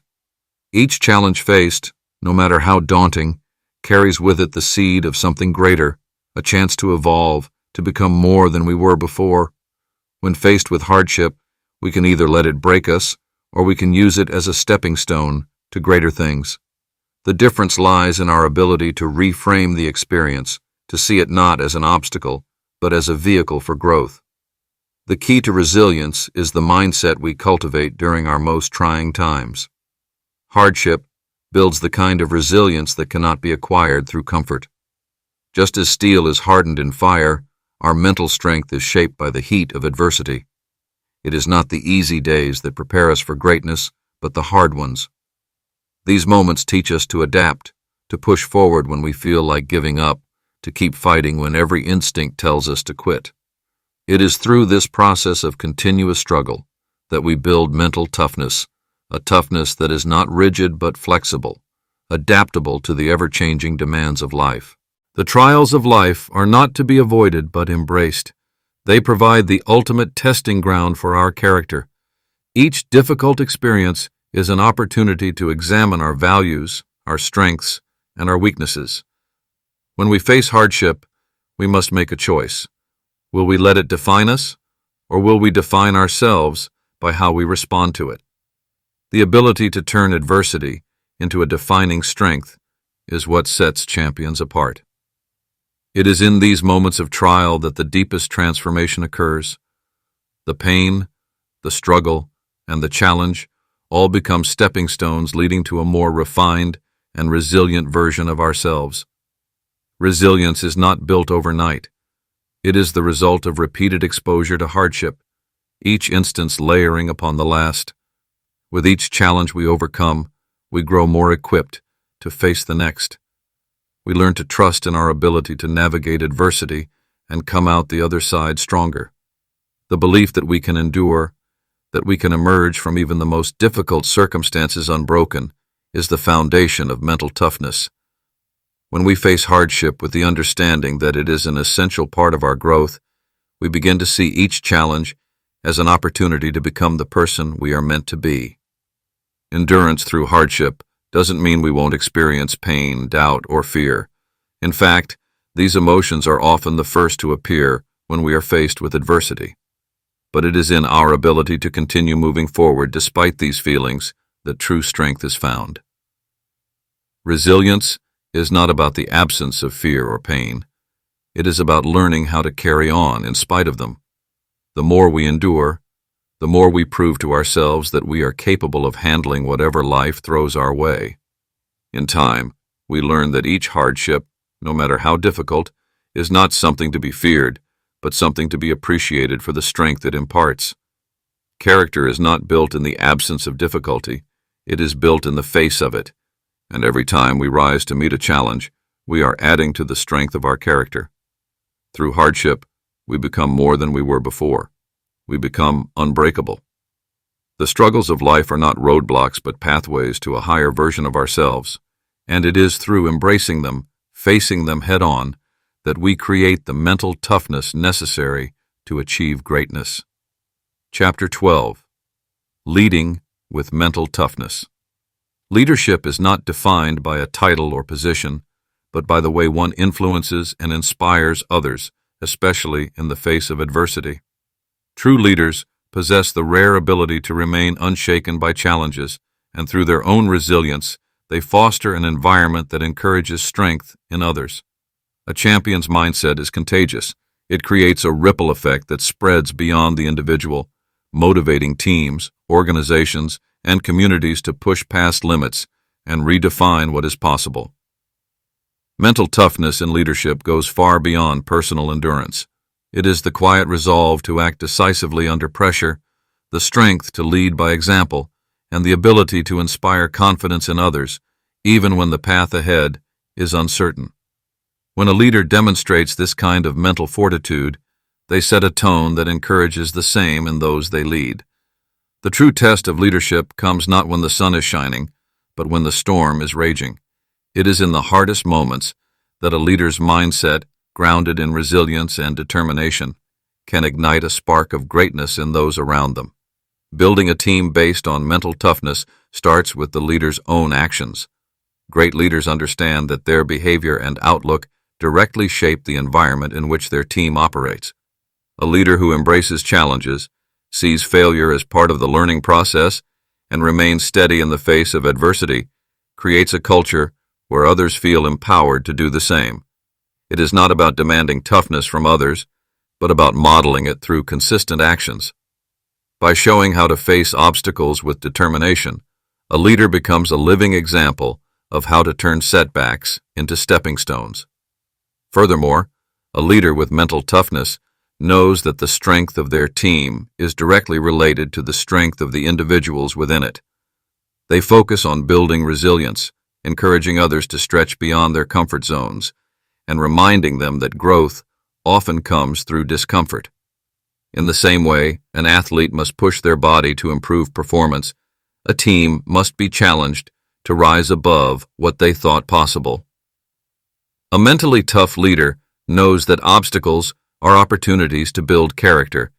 Each challenge faced, no matter how daunting, carries with it the seed of something greater, a chance to evolve, to become more than we were before. When faced with hardship, we can either let it break us, or we can use it as a stepping stone to greater things. The difference lies in our ability to reframe the experience, to see it not as an obstacle, but as a vehicle for growth. The key to resilience is the mindset we cultivate during our most trying times. Hardship builds the kind of resilience that cannot be acquired through comfort. Just as steel is hardened in fire, our mental strength is shaped by the heat of adversity. It is not the easy days that prepare us for greatness, but the hard ones. These moments teach us to adapt, to push forward when we feel like giving up, to keep fighting when every instinct tells us to quit. It is through this process of continuous struggle that we build mental toughness, a toughness that is not rigid but flexible, adaptable to the ever-changing demands of life. The trials of life are not to be avoided but embraced. They provide the ultimate testing ground for our character. Each difficult experience is an opportunity to examine our values, our strengths, and our weaknesses. When we face hardship, we must make a choice. Will we let it define us, or will we define ourselves by how we respond to it? The ability to turn adversity into a defining strength is what sets champions apart. It is in these moments of trial that the deepest transformation occurs. The pain, the struggle, and the challenge all become stepping stones leading to a more refined and resilient version of ourselves. Resilience is not built overnight. It is the result of repeated exposure to hardship, each instance layering upon the last. With each challenge we overcome, we grow more equipped to face the next. We learn to trust in our ability to navigate adversity and come out the other side stronger. The belief that we can endure, that we can emerge from even the most difficult circumstances unbroken, is the foundation of mental toughness. When we face hardship with the understanding that it is an essential part of our growth, we begin to see each challenge as an opportunity to become the person we are meant to be. Endurance through hardship doesn't mean we won't experience pain, doubt, or fear. In fact, these emotions are often the first to appear when we are faced with adversity. But it is in our ability to continue moving forward despite these feelings that true strength is found. Resilience is not about the absence of fear or pain. It is about learning how to carry on in spite of them. The more we endure, the more we prove to ourselves that we are capable of handling whatever life throws our way. In time, we learn that each hardship, no matter how difficult, is not something to be feared, but something to be appreciated for the strength it imparts. Character is not built in the absence of difficulty, it is built in the face of it, and every time we rise to meet a challenge, we are adding to the strength of our character. Through hardship, we become more than we were before. We become unbreakable. The struggles of life are not roadblocks but pathways to a higher version of ourselves, and it is through embracing them, facing them head-on, that we create the mental toughness necessary to achieve greatness. Chapter 12. Leading with Mental Toughness. Leadership is not defined by a title or position, but by the way one influences and inspires others, especially in the face of adversity. True leaders possess the rare ability to remain unshaken by challenges, and through their own resilience, they foster an environment that encourages strength in others. A champion's mindset is contagious. It creates a ripple effect that spreads beyond the individual, motivating teams, organizations, and communities to push past limits and redefine what is possible. Mental toughness in leadership goes far beyond personal endurance. It is the quiet resolve to act decisively under pressure, the strength to lead by example, and the ability to inspire confidence in others, even when the path ahead is uncertain. When a leader demonstrates this kind of mental fortitude, they set a tone that encourages the same in those they lead. The true test of leadership comes not when the sun is shining, but when the storm is raging. It is in the hardest moments that a leader's mindset, grounded in resilience and determination, can ignite a spark of greatness in those around them. Building a team based on mental toughness starts with the leader's own actions. Great leaders understand that their behavior and outlook directly shape the environment in which their team operates. A leader who embraces challenges, sees failure as part of the learning process, and remains steady in the face of adversity, creates a culture where others feel empowered to do the same. It is not about demanding toughness from others, but about modeling it through consistent actions. By showing how to face obstacles with determination, a leader becomes a living example of how to turn setbacks into stepping stones. Furthermore, a leader with mental toughness knows that the strength of their team is directly related to the strength of the individuals within it. They focus on building resilience, encouraging others to stretch beyond their comfort zones, and reminding them that growth often comes through discomfort. In the same way, an athlete must push their body to improve performance. A team must be challenged to rise above what they thought possible. A mentally tough leader knows that obstacles are opportunities to build character,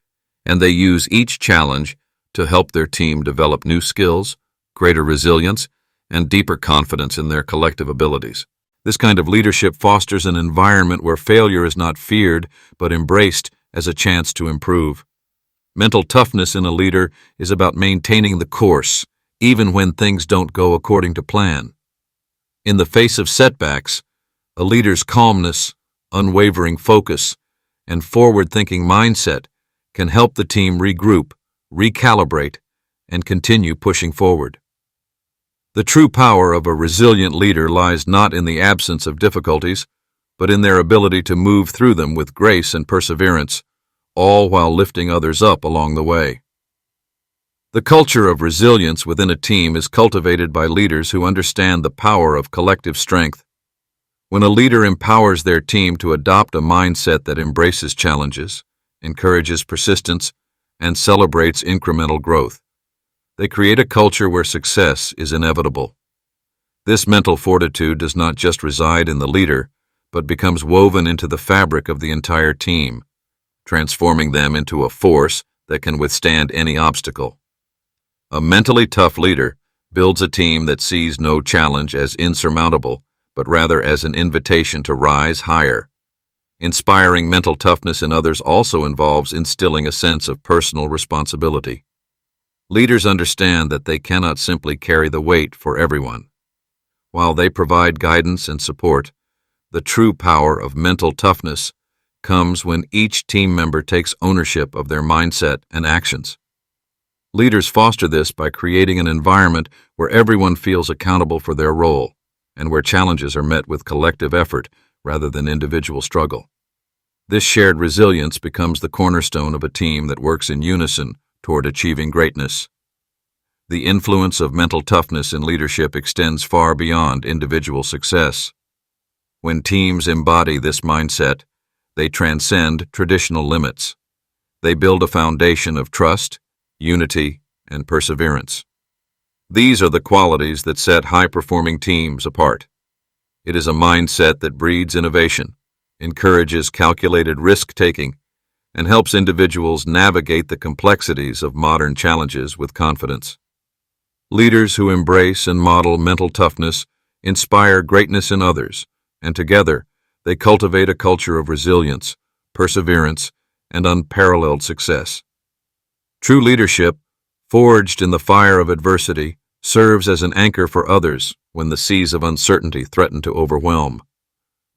and they use each challenge to help their team develop new skills, greater resilience, and deeper confidence in their collective abilities. This kind of leadership fosters an environment where failure is not feared but embraced as a chance to improve. Mental toughness in a leader is about maintaining the course, even when things don't go according to plan. In the face of setbacks, a leader's calmness, unwavering focus, and forward-thinking mindset can help the team regroup, recalibrate, and continue pushing forward. The true power of a resilient leader lies not in the absence of difficulties, but in their ability to move through them with grace and perseverance, all while lifting others up along the way. The culture of resilience within a team is cultivated by leaders who understand the power of collective strength. When a leader empowers their team to adopt a mindset that embraces challenges, encourages persistence, and celebrates incremental growth, they create a culture where success is inevitable. This mental fortitude does not just reside in the leader, but becomes woven into the fabric of the entire team, transforming them into a force that can withstand any obstacle. A mentally tough leader builds a team that sees no challenge as insurmountable, but rather as an invitation to rise higher. Inspiring mental toughness in others also involves instilling a sense of personal responsibility. Leaders understand that they cannot simply carry the weight for everyone. While they provide guidance and support, the true power of mental toughness comes when each team member takes ownership of their mindset and actions. Leaders foster this by creating an environment where everyone feels accountable for their role, and where challenges are met with collective effort rather than individual struggle. This shared resilience becomes the cornerstone of a team that works in unison toward achieving greatness. The influence of mental toughness in leadership extends far beyond individual success. When teams embody this mindset, they transcend traditional limits. They build a foundation of trust, unity, and perseverance. These are the qualities that set high-performing teams apart. It is a mindset that breeds innovation, encourages calculated risk-taking, and helps individuals navigate the complexities of modern challenges with confidence. Leaders who embrace and model mental toughness inspire greatness in others, and together they cultivate a culture of resilience, perseverance, and unparalleled success. True leadership, forged in the fire of adversity, serves as an anchor for others when the seas of uncertainty threaten to overwhelm.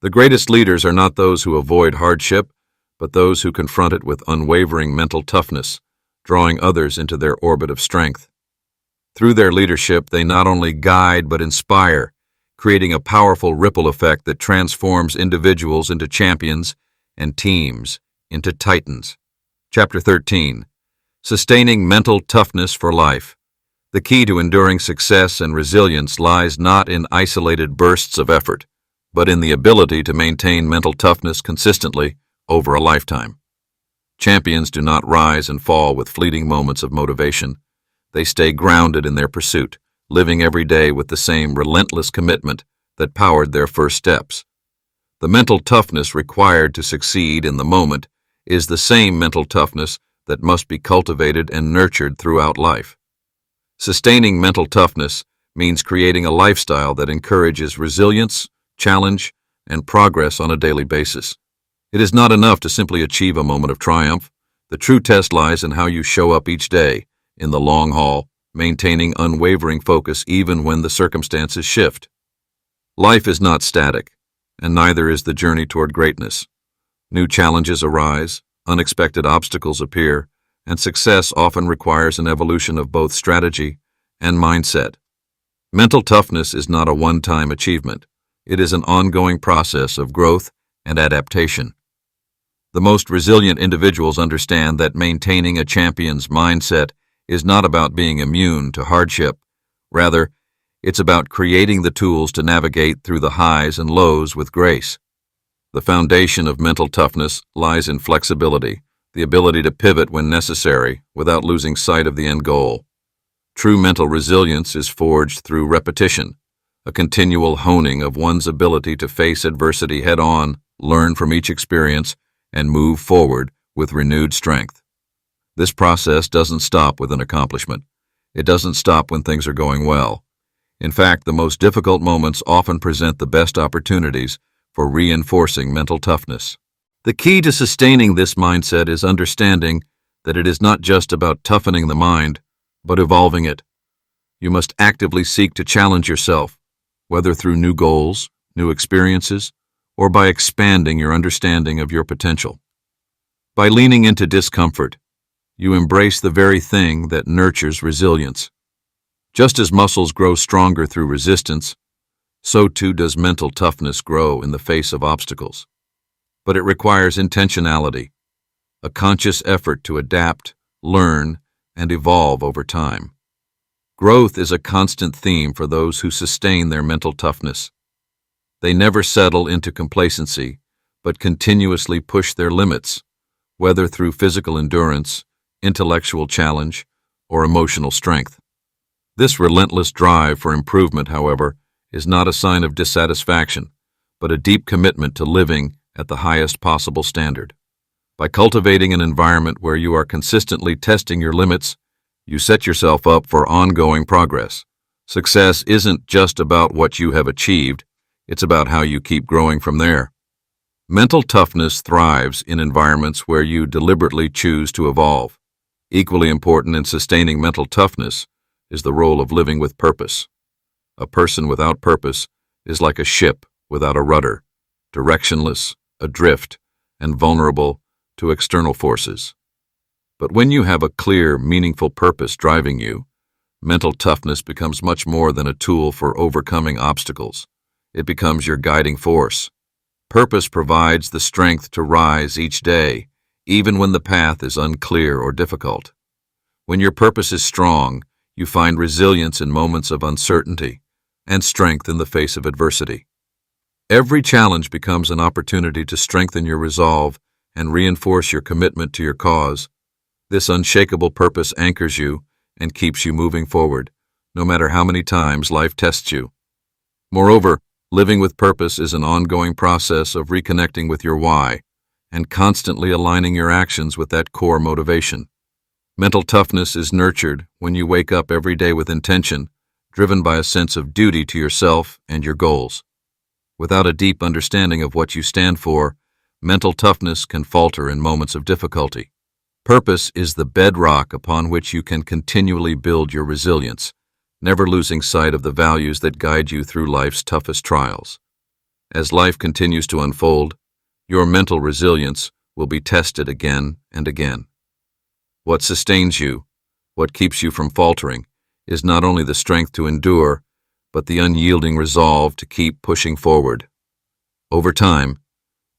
The greatest leaders are not those who avoid hardship, but those who confront it with unwavering mental toughness, drawing others into their orbit of strength. Through their leadership, they not only guide but inspire, creating a powerful ripple effect that transforms individuals into champions and teams into titans. Chapter 13. Sustaining Mental Toughness for Life. The key to enduring success and resilience lies not in isolated bursts of effort, but in the ability to maintain mental toughness consistently over a lifetime. Champions do not rise and fall with fleeting moments of motivation. They stay grounded in their pursuit, living every day with the same relentless commitment that powered their first steps. The mental toughness required to succeed in the moment is the same mental toughness that must be cultivated and nurtured throughout life. Sustaining mental toughness means creating a lifestyle that encourages resilience, challenge, and progress on a daily basis. It is not enough to simply achieve a moment of triumph. The true test lies in how you show up each day, in the long haul, maintaining unwavering focus even when the circumstances shift. Life is not static, and neither is the journey toward greatness. New challenges arise, unexpected obstacles appear, and success often requires an evolution of both strategy and mindset. Mental toughness is not a one-time achievement. It is an ongoing process of growth and adaptation. The most resilient individuals understand that maintaining a champion's mindset is not about being immune to hardship. Rather, it's about creating the tools to navigate through the highs and lows with grace. The foundation of mental toughness lies in flexibility, the ability to pivot when necessary without losing sight of the end goal. True mental resilience is forged through repetition, a continual honing of one's ability to face adversity head-on, learn from each experience, and move forward with renewed strength. This process doesn't stop with an accomplishment. It doesn't stop when things are going well. In fact, the most difficult moments often present the best opportunities for reinforcing mental toughness. The key to sustaining this mindset is understanding that it is not just about toughening the mind, but evolving it. You must actively seek to challenge yourself, whether through new goals, new experiences, or by expanding your understanding of your potential. By leaning into discomfort, you embrace the very thing that nurtures resilience. Just as muscles grow stronger through resistance, so too does mental toughness grow in the face of obstacles. But it requires intentionality, a conscious effort to adapt, learn, and evolve over time. Growth is a constant theme for those who sustain their mental toughness. They never settle into complacency, but continuously push their limits, whether through physical endurance, intellectual challenge, or emotional strength. This relentless drive for improvement, however, is not a sign of dissatisfaction, but a deep commitment to living at the highest possible standard. By cultivating an environment where you are consistently testing your limits, you set yourself up for ongoing progress. Success isn't just about what you have achieved, it's about how you keep growing from there. Mental toughness thrives in environments where you deliberately choose to evolve. Equally important in sustaining mental toughness is the role of living with purpose. A person without purpose is like a ship without a rudder, directionless, adrift, and vulnerable to external forces. But when you have a clear, meaningful purpose driving you, mental toughness becomes much more than a tool for overcoming obstacles. It becomes your guiding force. Purpose provides the strength to rise each day, even when the path is unclear or difficult. When your purpose is strong, you find resilience in moments of uncertainty and strength in the face of adversity. Every challenge becomes an opportunity to strengthen your resolve and reinforce your commitment to your cause. This unshakable purpose anchors you and keeps you moving forward, no matter how many times life tests you. Moreover, living with purpose is an ongoing process of reconnecting with your why and constantly aligning your actions with that core motivation. Mental toughness is nurtured when you wake up every day with intention, driven by a sense of duty to yourself and your goals. Without a deep understanding of what you stand for, mental toughness can falter in moments of difficulty. Purpose is the bedrock upon which you can continually build your resilience, never losing sight of the values that guide you through life's toughest trials. As life continues to unfold, your mental resilience will be tested again and again. What sustains you, what keeps you from faltering, is not only the strength to endure, but the unyielding resolve to keep pushing forward. Over time,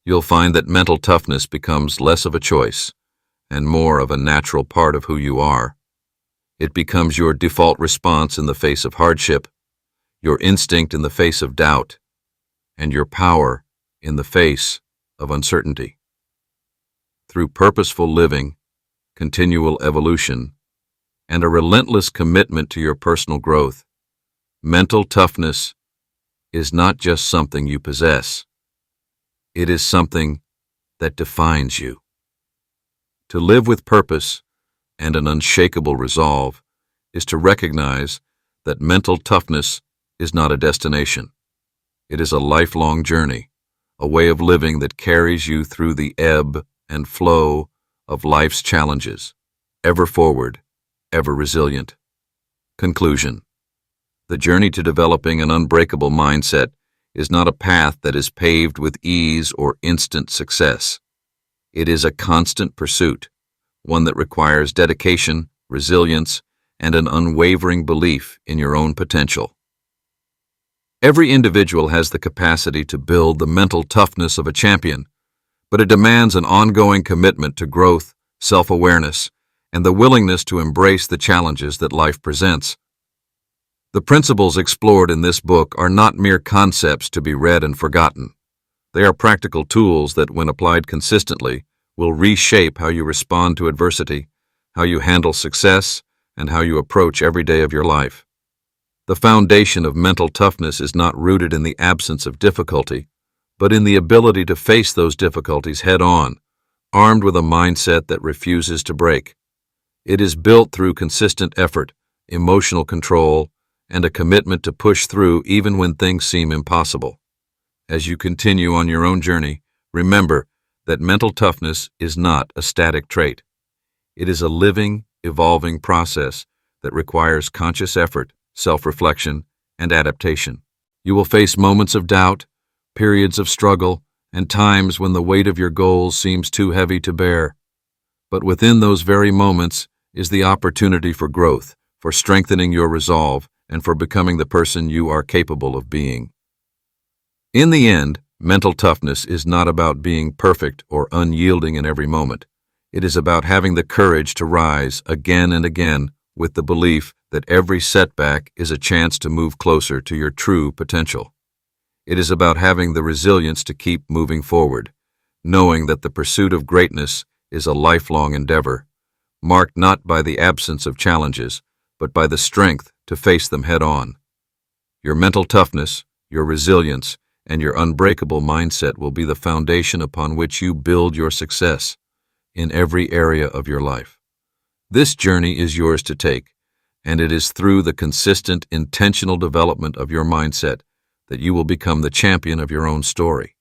you'll find that mental toughness becomes less of a choice and more of a natural part of who you are. It becomes your default response in the face of hardship, your instinct in the face of doubt, and your power in the face of uncertainty. Through purposeful living, continual evolution, and a relentless commitment to your personal growth, mental toughness is not just something you possess. It is something that defines you. To live with purpose and an unshakable resolve is to recognize that mental toughness is not a destination. It is a lifelong journey, a way of living that carries you through the ebb and flow of life's challenges, ever forward, ever resilient. Conclusion. The journey to developing an unbreakable mindset is not a path that is paved with ease or instant success. It is a constant pursuit, one that requires dedication, resilience, and an unwavering belief in your own potential. Every individual has the capacity to build the mental toughness of a champion, but it demands an ongoing commitment to growth, self-awareness, and the willingness to embrace the challenges that life presents. The principles explored in this book are not mere concepts to be read and forgotten. They are practical tools that, when applied consistently, will reshape how you respond to adversity, how you handle success, and how you approach every day of your life. The foundation of mental toughness is not rooted in the absence of difficulty, but in the ability to face those difficulties head-on, armed with a mindset that refuses to break. It is built through consistent effort, emotional control, and a commitment to push through even when things seem impossible. As you continue on your own journey, remember that mental toughness is not a static trait. It is a living, evolving process that requires conscious effort, self-reflection, and adaptation. You will face moments of doubt, periods of struggle, and times when the weight of your goals seems too heavy to bear. But within those very moments is the opportunity for growth, for strengthening your resolve, and for becoming the person you are capable of being. In the end, mental toughness is not about being perfect or unyielding in every moment. It is about having the courage to rise again and again with the belief that every setback is a chance to move closer to your true potential. It is about having the resilience to keep moving forward, knowing that the pursuit of greatness is a lifelong endeavor, marked not by the absence of challenges, but by the strength to face them head-on. Your mental toughness, your resilience, and your unbreakable mindset will be the foundation upon which you build your success in every area of your life. This journey is yours to take, and it is through the consistent, intentional development of your mindset that you will become the champion of your own story.